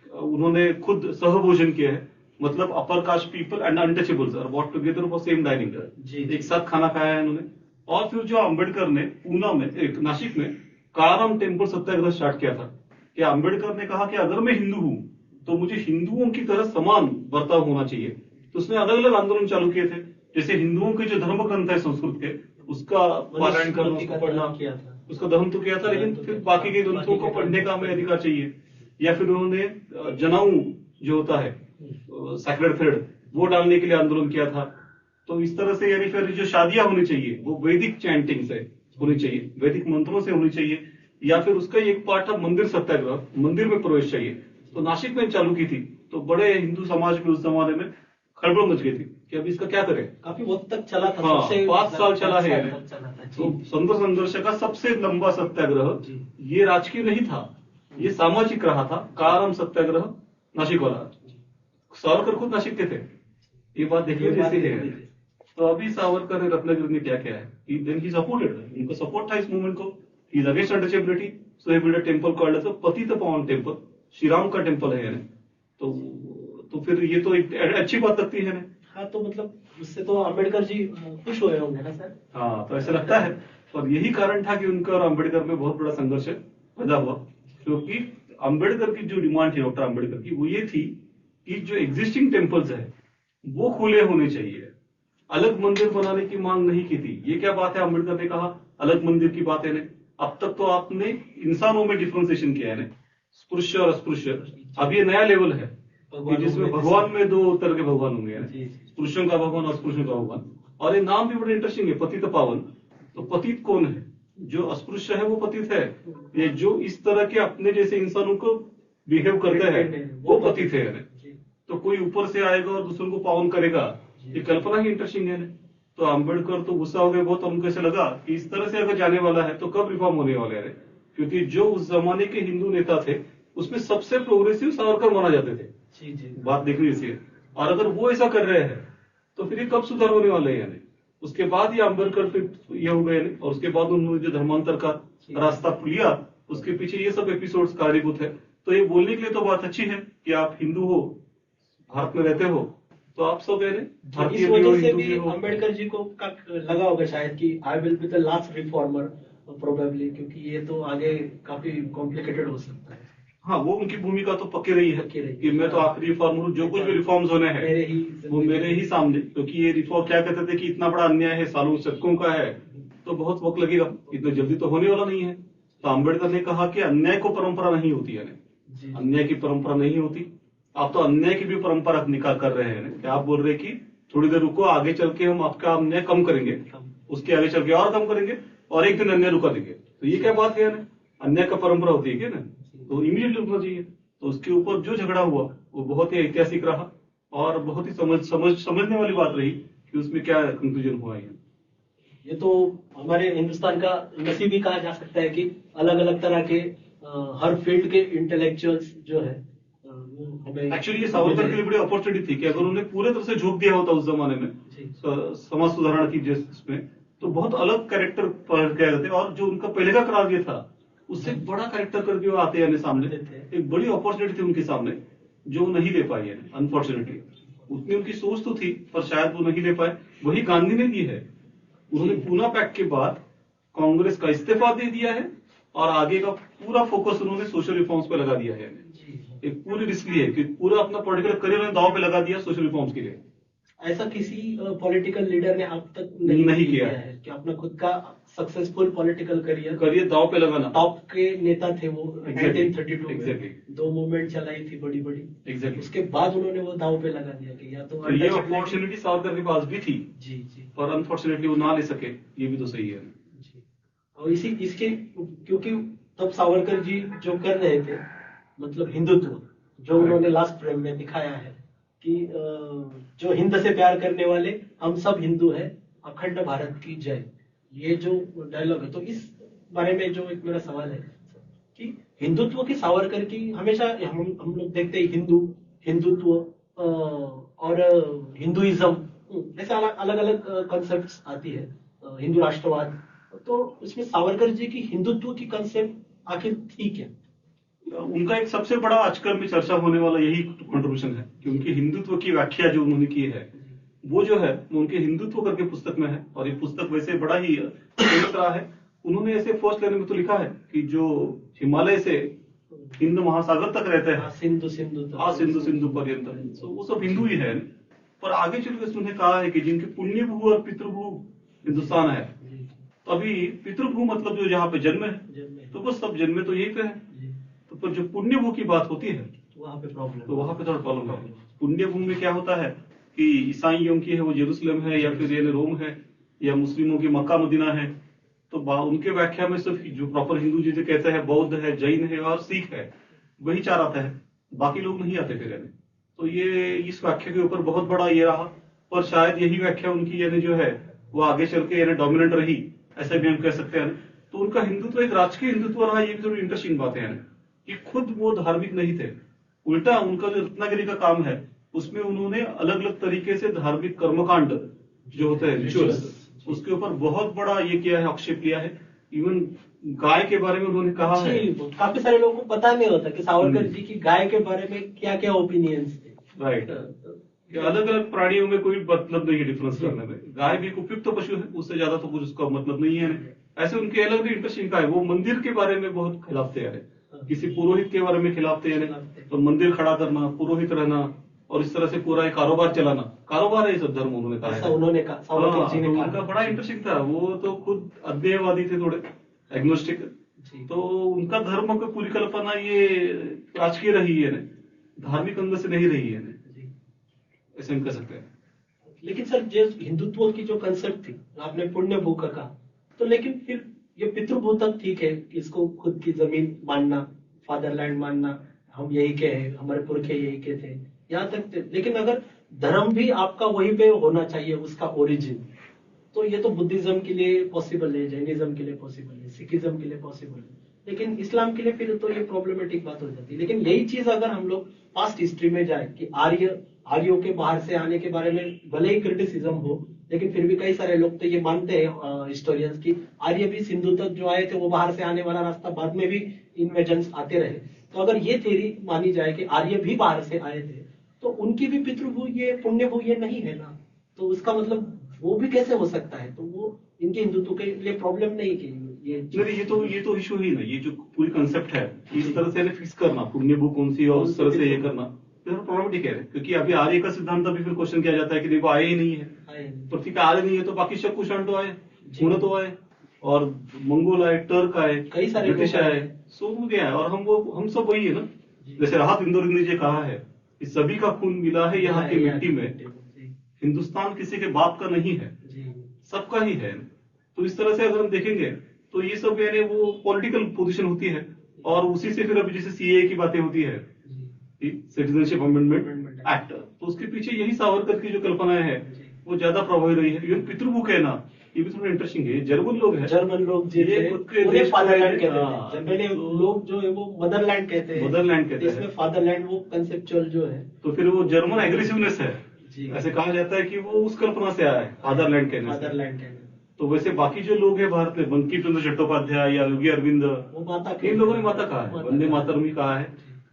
उन्होंने खुद सहभोजन किया है, मतलब upper caste people and untouchables are what together for same dining, एक साथ खाना खाया है उन्होंने। और फिर जो अंबेडकर ने पूना में, एक नासिक में काराम टेम्पल सत्याग्रह स्टार्ट किया था कि अंबेडकर ने कहा कि अगर मैं हिंदू हूं तो मुझे हिंदुओं की तरह समान बर्ताव होना चाहिए। तो उसने अलग अलग आंदोलन चालू किए थे, जैसे हिंदुओं के जो धर्म ग्रंथ है संस्कृत के, उसका पारायण करना, उसको पढ़ना किया था, उसका दहन तो किया था, लेकिन फिर बाकी के ग्रंथों को पढ़ने का हमें अधिकार चाहिए। या फिर उन्होंने जनाऊ जो होता है सैक्रेड थ्रेड, वो डालने के लिए आंदोलन किया था। तो इस तरह से यानी फिर जो शादियां होनी चाहिए वो वैदिक चैंटिंग से होनी चाहिए, वैदिक मंत्रों से होनी चाहिए, या फिर उसका एक पार्ट था मंदिर सत्याग्रह, मंदिर में प्रवेश चाहिए। तो नासिक में चालू की थी। तो बड़े हिंदू समाज में उस जमाने में खड़बड़ मच गई थी कि अब इसका क्या करें। काफी वक्त तक चला था। हाँ, 5 साल चला है। तो संघर्ष का सबसे लंबा सत्याग्रह ये राजकीय नहीं था, ये सामाजिक रहा था, कारम सत्याग्रह नासिक वाला। सावरकर खुद नासिक के थे, ये बात देखिए जैसे है। तो अभी सावरकर ने रत्नागिरी में क्या किया है, देन ही सपोर्टेड, उनको सपोर्ट था इस मूवमेंट को। He is against untouchability, so he build a temple called as Patit Pavan temple, Shri Ram का टेंपल है। तो फिर ये तो एक अच्छी बात लगती है ना। हाँ, तो मतलब उससे तो अम्बेडकर जी खुश हुए होंगे ना सर? हाँ, तो ऐसा लगता है। और यही कारण था कि उनका और अम्बेडकर में बहुत बड़ा संघर्ष पैदा हुआ, क्योंकि अम्बेडकर की जो डिमांड थी, डॉक्टर अम्बेडकर की, वो ये थी कि जो एग्जिस्टिंग टेम्पल्स है वो खुले होने चाहिए, अलग मंदिर बनाने की मांग नहीं की थी। ये क्या बात है, अम्बेडकर ने कहा अलग मंदिर की बात है। अब तक तो आपने इंसानों में डिफ्रेंसिएशन किया है, स्पृश्य और अस्पृश्य। अब ये नया लेवल है कि जिसमें भगवान में दो तरह के भगवान होंगे, स्पृश्यों का भगवान और अस्पृश्यों का भगवान। और ये नाम भी बड़ा इंटरेस्टिंग है, पतित पावन। तो पतित कौन है? जो अस्पृश्य है वो पतित है, ये जो इस तरह के अपने जैसे इंसानों को बिहेव करते हैं वो पतित है। तो कोई ऊपर से आएगा और दूसरों को पावन करेगा, ये कल्पना ही इंटरेस्टिंग है। तो अम्बेडकर तो गुस्सा हो गए बहुत, और उनको ऐसा लगा कि इस तरह से अगर जाने वाला है तो कब रिफॉर्म होने वाले हैं, क्योंकि जो उस जमाने के हिंदू नेता थे उसमें सबसे प्रोग्रेसिव सावरकर माना जाते थे। बात देखनी चाहिए। और अगर वो ऐसा कर रहे हैं तो फिर ये कब सुधार होने वाले हैं? उसके बाद ये अम्बेडकर फिर ये हो गए, और उसके बाद उन्होंने जो धर्मांतर का रास्ता लिया, उसके पीछे ये सब एपिसोड्स कारणीभूत है। तो ये बोलने के लिए तो बात अच्छी है कि आप हिंदू हो, भारत में रहते हो, तो आप सब इस वजह से भी अम्बेडकर जी को लगा होगा शायद कि I will be the last reformer probably, क्योंकि ये तो आगे काफी कॉम्प्लिकेटेड हो सकता है। हाँ, वो उनकी भूमिका तो पक्की रही है कि मैं तो आखिरी रिफॉर्मर हूँ, जो कुछ भी रिफॉर्म्स होने हैं वो मेरे ही सामने। क्योंकि ये रिफॉर्म क्या कहते थे कि इतना बड़ा अन्याय है, सालों शतकों का है, तो बहुत वक्त लगेगा, इतना जल्दी तो होने वाला नहीं है। तो अम्बेडकर ने कहा कि अन्याय को परंपरा नहीं होती है, अन्याय की परंपरा नहीं होती। आप तो अन्याय की भी परंपरा निकाल कर रहे हैं कि आप बोल रहे कि थोड़ी देर रुको, आगे चल के हम आपका अन्याय कम करेंगे, उसके आगे चल के और कम करेंगे, और एक दिन अन्याय रुका देंगे। तो ये क्या बात है? अन्याय का परंपरा होती है क्या? तो इमीडिएटली रुकना चाहिए। तो उसके ऊपर जो झगड़ा हुआ वो बहुत ही ऐतिहासिक रहा, और बहुत ही समझने वाली बात रही कि उसमें क्या कंक्लूजन हुआ। ये तो हमारे हिंदुस्तान का नसीब ही कहा जा सकता है कि अलग अलग तरह के हर फील्ड के इंटेलेक्चुअल्स जो है एक्चुअली ये सावरकर के लिए बड़ी अपॉर्चुनिटी थी कि अगर उन्होंने पूरे तरह से झोंक दिया होता उस जमाने में समाज सुधारणा की जिसमें, तो बहुत अलग कैरेक्टर पर गए थे। और जो उनका पहले का कार्य था उससे बड़ा कैरेक्टर करके वो आते हैं सामने। एक बड़ी अपॉर्चुनिटी थी उनके सामने जो नहीं ले पाई है, अनफॉर्चुनेटली। उतनी उनकी सोच तो थी पर शायद वो नहीं ले पाए। वही गांधी ने दी है। उन्होंने पूना पैक्ट के बाद कांग्रेस का इस्तीफा दे दिया है और आगे का पूरा फोकस उन्होंने सोशल रिफॉर्म्स पे लगा दिया है। एक पूरी रिस्क ली है कि पूरा अपना पॉलिटिकल करियर उन्होंने दांव पे लगा दिया सोशल रिफॉर्म्स के लिए। ऐसा किसी पॉलिटिकल लीडर ने अब तक नहीं किया है कि अपना खुद का सक्सेसफुल पॉलिटिकल करियर दांव पे लगाना। टॉप के नेता थे वो 1932 एग्जैक्टली में 2 मूवमेंट चलाई थी बड़ी बड़ी। एग्जैक्टली उसके बाद उन्होंने वो दांव पे लगा दिया कि या तो ये अपॉर्चुनिटी सावरकर के पास भी थी जी पर अनफॉर्चुनेटली वो ना ले सके। ये भी तो सही है जी। और इसके क्योंकि तब सावरकर जी जो कर रहे थे मतलब हिंदुत्व जो उन्होंने लास्ट फ्रेम में दिखाया है कि जो हिंद से प्यार करने वाले हम सब हिंदू हैं, अखंड भारत की जय, ये जो डायलॉग है। तो इस बारे में जो एक मेरा सवाल है कि हिंदुत्व की सावरकर की हमेशा हम लोग देखते हैं हिंदुत्व और हिंदुइज्म ऐसे अलग अलग कॉन्सेप्ट्स आती है, हिंदू राष्ट्रवाद। तो उसमें सावरकर जी की हिंदुत्व की कॉन्सेप्ट आखिर थी क्या? उनका एक सबसे बड़ा आजकल में चर्चा होने वाला यही कंट्रीब्यूशन है कि उनकी हिंदुत्व की व्याख्या जो उन्होंने की है वो जो है वो उनके हिंदुत्व करके पुस्तक में है। और ये पुस्तक वैसे बड़ा ही फेमस रहा है। उन्होंने ऐसे फर्स्ट लाइन में तो लिखा है कि जो हिमालय से हिंद महासागर तक रहते हैं, सिंधु पर्यंत, तो वो सब हिंदू ही है। पर आगे चलकर उन्होंने कहा है कि जिनके पुण्यभू और पितृभू हिंदुस्तान है, तो अभी पितृभू मतलब जो जहाँ पे जन्म है तो बस सब जन्मे तो यही पे है। तो पर जो पुण्यभू की बात होती है वहाँ पे प्रॉब्लम, तो वहाँ पे थोड़ा प्रॉब्लम है। पुण्यभू में क्या होता है कि ईसाइयों की है वो जेरूसलम है या फिर रोम है या मुस्लिमों की मक्का मदीना है। तो उनके व्याख्या में सिर्फ जो प्रॉपर हिंदू जिसे कहते हैं बौद्ध है, जैन है और सिख है, वही 4 आता है, बाकी लोग नहीं आते फिर। तो ये इस व्याख्या के ऊपर बहुत बड़ा ये रहा। पर शायद यही व्याख्या उनकी यानी जो है वो आगे चल के यानी डोमिनेंट रही, ऐसा भी हम कह सकते हैं। तो उनका हिंदुत्व एक राजकीय हिंदुत्व रहा। ये भी थोड़ी इंटरेस्टिंग बात है कि खुद वो धार्मिक नहीं थे, उल्टा उनका जो रत्नागिरी का काम है उसमें उन्होंने अलग अलग तरीके से धार्मिक कर्मकांड जो होते हैं रिचुअल्स, उसके ऊपर बहुत बड़ा ये किया है, आक्षेप लिया है। इवन गाय के बारे में उन्होंने कहा है। काफी सारे लोगों को पता नहीं होता कि सावरकर जी की गाय के बारे में क्या क्या ओपिनियंस थे। राइट। अलग अलग प्राणियों में कोई मतलब नहीं है डिफरेंस करने में। गाय भी एक उपयुक्त पशु है, उससे ज्यादा तो कुछ उसका मतलब नहीं है। ऐसे उनके अलग अलग इंटरेस्टिंग का है। वो मंदिर के बारे में बहुत खिलाफते हैं, किसी पुरोहित के बारे में खिलाफते हैं, तो मंदिर खड़ा करना, पुरोहित रहना और इस तरह से पूरा एक कारोबार चलाना। कारोबार है ये सब धर्म, उन्होंने कहा ऐसा है। उन्होंने कहा, सावर्कर जी ने तो कहा। उनका बड़ा इंटरेस्टिंग था। वो तो खुद अध्ययवादी थे, थोड़े एग्नोस्टिक। तो उनका धर्म की पूरी कल्पना ये राजकीय रही है, धार्मिक अंग से नहीं रही है, ऐसे हम कह सकते हैं। लेकिन सर, जो हिंदुत्व की जो कंसेप्ट थी, आपने पुण्य भू का कहा, तो लेकिन फिर ये पितृभू तक ठीक है, इसको खुद की जमीन मानना, फादरलैंड मानना, हम यही के हैं, हमारे पुरखे यही के थे, यहाँ तक थे। लेकिन अगर धर्म भी आपका वहीं पे होना चाहिए, उसका ओरिजिन, तो ये तो बुद्धिज्म के लिए पॉसिबल है, जैनिज्म के लिए पॉसिबल है, सिखिज्म के लिए पॉसिबल है, लेकिन इस्लाम के लिए फिर तो ये प्रॉब्लमेटिक बात हो जाती है। लेकिन यही चीज अगर हम लोग पास्ट हिस्ट्री में जाए कि आर्यों के बाहर से आने के बारे में भले ही क्रिटिसिज्म हो, लेकिन फिर भी कई सारे लोग तो ये मानते हैं हिस्टोरियंस की आर्य भी सिंधु तक जो आए थे, वो बाहर से आने वाला रास्ता, बाद में भी इन्वेजन्स आते रहे। तो अगर ये थ्योरी मानी जाए कि आर्य भी बाहर से आए थे, तो उनकी भी पितृभू ये पुण्यभू ये नहीं है ना, तो उसका मतलब वो भी कैसे हो सकता है? तो वो इनके हिंदुत्व के लिए प्रॉब्लम नहीं कि ये तो इशू ही नहीं। ये जो पूरी कंसेप्ट है, इस तरह से फिक्स करना पुण्यभू कौन सी और उस तरह से ये करना प्रॉब्लमेटिक है। क्योंकि अभी आर्य का सिद्धांत अभी फिर क्वेश्चन किया जाता है कि देखो आए ही नहीं है, पृथ्वी पे आर्य नहीं है, तो बाकी सब कुषाण तो आए, हुण तो आए, और मंगोल आए, टर्क आए, कई सारे ब्रिटिश आए, सब गया है। और हम सब वही है ना। जैसे राहत इंदौर ने कहा है कि सभी का खून मिला है यहाँ की मिट्टी में, हिंदुस्तान किसी के बाप का नहीं है, सबका ही है। तो इस तरह से अगर हम देखेंगे तो ये सब यानी वो पॉलिटिकल पोजीशन होती है, और उसी से फिर अभी जैसे सीए की बातें होती है, सिटीजनशिप अमेंडमेंट एक्ट, तो उसके पीछे यही सावरकर की जो कल्पनाएं है वो ज्यादा प्रभावी रही है। इवन पितृभू कहना ये भी थोड़ा इंटरेस्टिंग है। जर्मन लोग हैं, जर्मन लोग उन्हें फादरलैंड कहते हैं, जनरली लोग जो है वो मदरलैंड कहते हैं, मदरलैंड कहते हैं, इसमें फादरलैंड वो कंसेप्चुअल जो है। तो फिर वो जर्मन एग्रेसिवनेस है, ऐसे कहा जाता है कि वो उस कल्पना से आया है फादरलैंड कहने। तो वैसे बाकी जो लोग हैं भारत में, बंकिम चंद्र चट्टोपाध्याय या योगी अरविंद, इन लोगों ने माता कहा है, वंदे मातरम ही कहा है।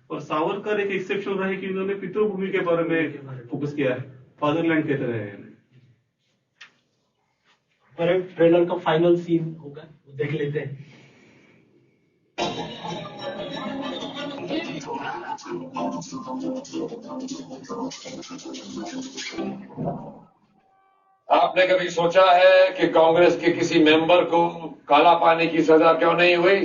और सावरकर एक एक्सेप्शन रहे कि उन्होंने पितृभूमि के बारे में फोकस किया है, फादरलैंड कहते रहे हैं। पर ट्रेलर का फाइनल सीन होगा, देख लेते हैं। आपने कभी सोचा है कि कांग्रेस के किसी मेंबर को काला पानी की सजा क्यों नहीं हुई?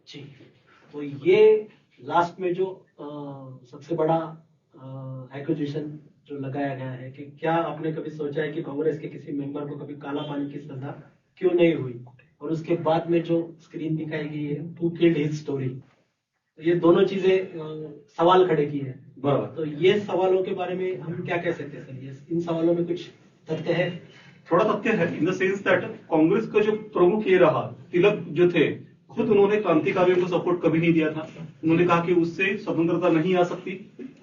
जी, तो ये लास्ट में जो सबसे बड़ा एक्यूजेशन जो लगाया गया है कि क्या आपने कभी सोचा है कि कांग्रेस के किसी मेंबर को कभी काला पानी की सजा क्यों नहीं हुई? और उसके बाद में जो स्क्रीन दिखाई गई है, हु किल्ड हिज स्टोरी, तो ये दोनों चीजें सवाल खड़े किए हैं। तो ये सवालों के बारे में हम क्या कह सकते हैं सर? ये इन सवालों में कुछ तथ्य है? थोड़ा तथ्य है, in the sense that Congress का जो प्रमुख ये रहा, तिलक जो थे, खुद उन्होंने क्रांतिकारियों को सपोर्ट कभी नहीं दिया था। उन्होंने कहा कि उससे स्वतंत्रता नहीं आ सकती,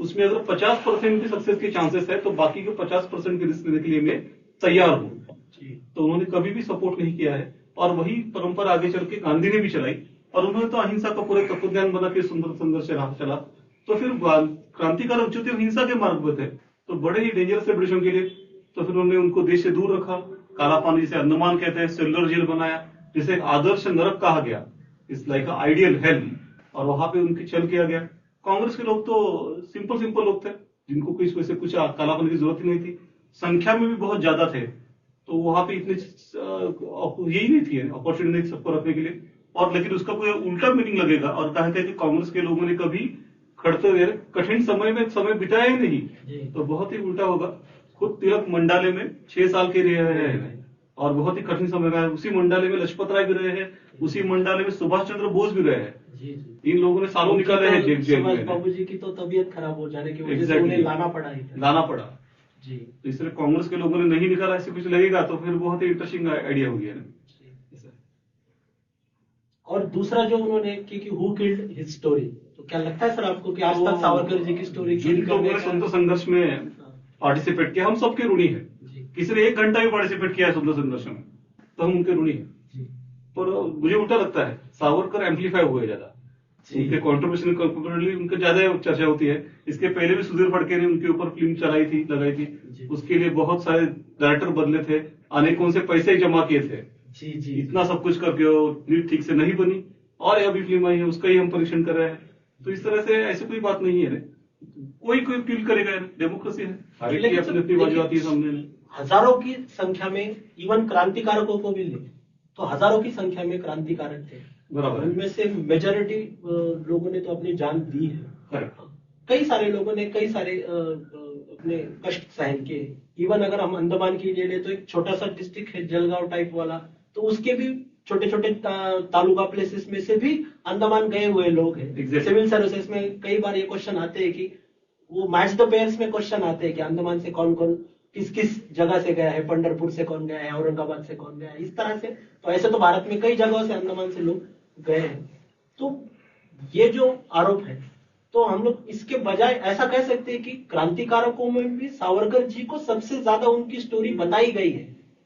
उसमें अगर 50% की सक्सेस के चांसेस है तो बाकी के 50% की रिस्क लेने के लिए मैं तैयार हूं। तो उन्होंने कभी भी सपोर्ट नहीं किया है, और वही परंपरा आगे चल के गांधी ने भी चलाई, और उन्होंने तो अहिंसा का पूरे तत्वज्ञान बना के सुंदर संघर्ष राह चला। तो फिर क्रांतिकारक जो थे हिंसा के मार्ग पर थे, तो बड़े ही डेंजरस थे ब्रिटिशों के लिए। तो फिर उन्होंने उनको देश से दूर रखा, काला पानी जिसे अंडमान कहते हैं, सेलुलर जेल बनाया, जिसे एक आदर्श नरक कहा गया, इट्स लाइक आइडियल हेल, और वहां पे उनकी छल किया गया। कांग्रेस के लोग तो सिंपल लोग थे, जिनको कोई वैसे कुछ काला पानी की जरूरत ही नहीं थी, संख्या में भी बहुत ज्यादा थे, तो वहां पे इतनी यही नहीं थी अपॉर्चुनिटी सबको रखने के लिए। और लेकिन उसका कोई उल्टा मीनिंग लगेगा और कहा कि कांग्रेस के लोगों ने कभी खड़ते हुए कठिन समय में समय बिताया ही नहीं, तो बहुत ही उल्टा होगा। खुद तिलक मंडाले में 6 साल के रहे हैं, और बहुत ही कठिन समय में। उसी मंडाले में लजपत राय भी रहे हैं, उसी मंडाले में सुभाष चंद्र बोस भी रहे हैं। इन लोगों ने सालों निकाले हैं जेल में। बाबू जी की तो तबीयत खराब हो जाने की वजह से उन्हें लाना पड़ा जी। तो इसलिए कांग्रेस के लोगों ने नहीं निकाला, ऐसे कुछ लगेगा तो फिर बहुत ही इंटरेस्टिंग आइडिया हो गया। और दूसरा जो उन्होंने कि हु किल्ड हिज स्टोरी, तो क्या लगता है सर आपको कि आज तक सावरकर जी की स्टोरी जिन लोगों ने स्वतंत्र संघर्ष में पार्टिसिपेट किया, हम सबके ऋणी है। किसी ने 1 घंटा भी पार्टिसिपेट किया है स्वतंत्र संघर्ष में, तो हम उनके ऋणी हैं। पर मुझे उल्टा लगता है, सावरकर एम्पलीफाई हुए ज्यादा, उनके कॉन्ट्रीब्यूशन कंपेरेटिवली उनके ज्यादा चर्चा होती है। इसके पहले भी सुधीर फड़के ने उनके ऊपर फिल्म लगाई थी, उसके लिए बहुत सारे डायरेक्टर बदले थे, अनेकों से पैसे जमा किए थे, इतना सब कुछ करके वो ठीक से नहीं बनी, और अभी फिल्म आई है उसका ही हम परीक्षण कर रहे हैं। तो इस तरह से ऐसी कोई बात नहीं है, कोई फील करेगा, डेमोक्रेसी है, हर एक की अपनी अपनी बाजू आती है सामने। हजारों की संख्या में इवन क्रांतिकारकों को भी ले तो हजारों की संख्या में क्रांतिकारक थे, बराबर, उनमें से मेजोरिटी लोगों ने तो अपनी जान दी है। कई सारे लोगों ने कई सारे अपने कष्ट सहन किए। इवन अगर हम अंडमान की ले ले तो एक छोटा सा डिस्ट्रिक्ट है जलगांव टाइप वाला, तो उसके भी छोटे छोटे तालुका प्लेसेस में से भी अंडमान गए हुए लोग हैं। सिविल सर्विसेज में कई बार ये क्वेश्चन आते हैं कि वो मैच द पेयर्स में क्वेश्चन आते हैं कि अंडमान से कौन कौन किस किस जगह से गया है, पंढरपुर से कौन गया है, औरंगाबाद से कौन गया है, इस तरह से। तो ऐसे तो भारत में कई जगहों से अंडमान से लोग गए हैं। तो ये जो आरोप है, तो हम लोग इसके बजाय ऐसा कह सकते हैं कि क्रांतिकारकों में भी सावरकर जी को सबसे ज्यादा उनकी स्टोरी बताई गई है,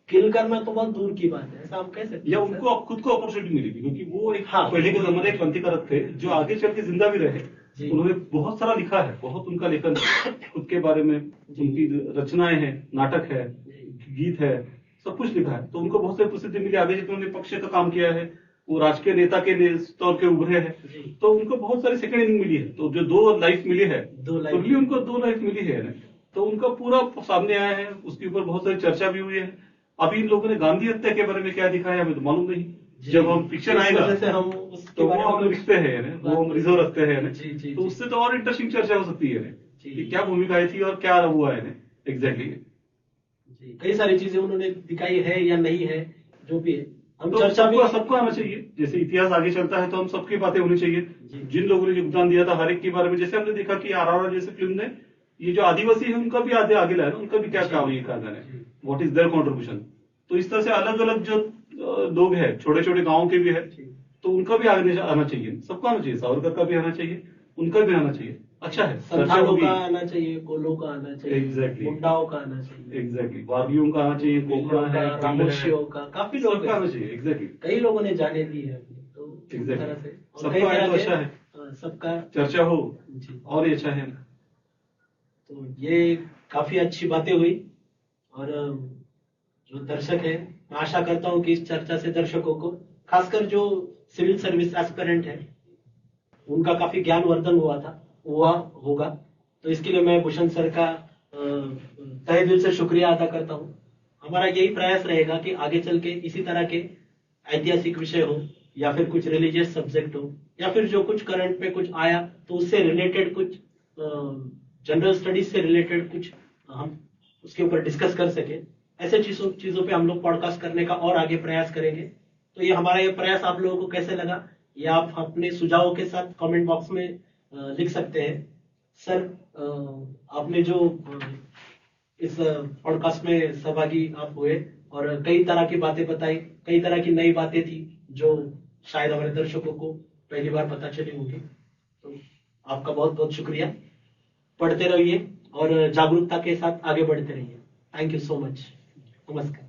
किल करना तो बहुत दूर की बात है, ऐसा हम कह सकते हैं। या उनको खुद को अपॉर्चुनिटी मिली, क्योंकि वो एक पहले के जमाने के क्रांतिकारक थे जो आगे चल के जिंदा भी रहे। उन्होंने बहुत सारा लिखा है, बहुत उनका लेखन खुद के बारे में, उनकी रचनाएं हैं, नाटक है, गीत है, सब कुछ लिखा है। तो उनको बहुत सारी प्रसिद्धि मिली, आगे जब उन्होंने पक्ष का काम किया है, वो राजकीय नेता के तौर के उभरे हैं, तो उनको बहुत सारी सेकंड इनिंग मिली है। तो जो 2 लाइफ मिली है, तो भी उनको 2 लाइफ मिली है, तो उनका पूरा सामने आया है, उसके ऊपर बहुत सारी चर्चा भी हुई है। अभी इन लोगों ने गांधी हत्या के बारे में क्या दिखाया हमें तो मालूम नहीं, जब हम पिक्चर आएगा तो वो हम लिखते हैं, वो हम रिजर्व रखते हैं, तो उससे तो और इंटरेस्टिंग चर्चा हो सकती है कि क्या भूमिकाएं थी और क्या हुआ है एग्जैक्टली। कई सारी चीजें उन्होंने दिखाई है या नहीं है, जो भी है हम तो चर्चा भी सबको आना चाहिए। जैसे इतिहास आगे चलता है तो हम सबकी बातें होनी चाहिए, जिन लोगों ने योगदान दिया था हर एक के बारे में। जैसे हमने देखा कि आरआरआर जैसे फिल्म ने ये जो आदिवासी है उनका भी आगे लाया, उनका भी क्या काम ये कारण है, व्हाट इज देयर कॉन्ट्रीब्यूशन। तो इस तरह से अलग अलग जो लोग हैं, छोटे छोटे गाँव के भी है, तो उनका भी आगे आना चाहिए, सबको आना चाहिए, सावरकर का भी आना चाहिए, उनका भी आना चाहिए। अच्छा है, संथालों का आना चाहिए, कोलों का आना चाहिए, एग्जैक्टली, मुंडाओं का आना चाहिए, एग्जैक्टली, वारलियों का आना चाहिए, कोकड़ा है, रामोशियों का, काफी लोग आना चाहिए, एग्जैक्टली। कई लोगों ने जाने दी है, तो इस तरह से सबका आया तो अच्छा है, सबका चर्चा हो और ये अच्छा है। तो ये काफी अच्छी बातें हुई, और जो दर्शक है, मैं आशा करता हूँ कि इस चर्चा से दर्शकों को, खासकर जो सिविल सर्विस एस्पिरेंट है, उनका काफी ज्ञानवर्धन हुआ होगा। तो इसके लिए मैं भूषण सर का तहे दिल से शुक्रिया अदा करता हूँ। हमारा यही प्रयास रहेगा कि आगे चल के इसी तरह के ऐतिहासिक विषय हो, या फिर कुछ रिलीजियस सब्जेक्ट हो, या फिर जो कुछ करंट में कुछ आया तो उससे रिलेटेड कुछ जनरल स्टडीज से रिलेटेड कुछ हम उसके ऊपर डिस्कस कर सके। ऐसे चीजों पे हम लोग पॉडकास्ट करने का और आगे प्रयास करेंगे। तो ये हमारा ये प्रयास आप लोगों को कैसे लगा, ये आप अपने सुझावों के साथ कमेंट बॉक्स में लिख सकते हैं। सर, आपने जो इस पॉडकास्ट में सहभागी आप हुए और कई तरह की बातें बताई, कई तरह की नई बातें थी जो शायद हमारे दर्शकों को पहली बार पता चली होगी। तो आपका बहुत बहुत शुक्रिया। पढ़ते रहिए और जागरूकता के साथ आगे बढ़ते रहिए। Thank you so much. नमस्कार।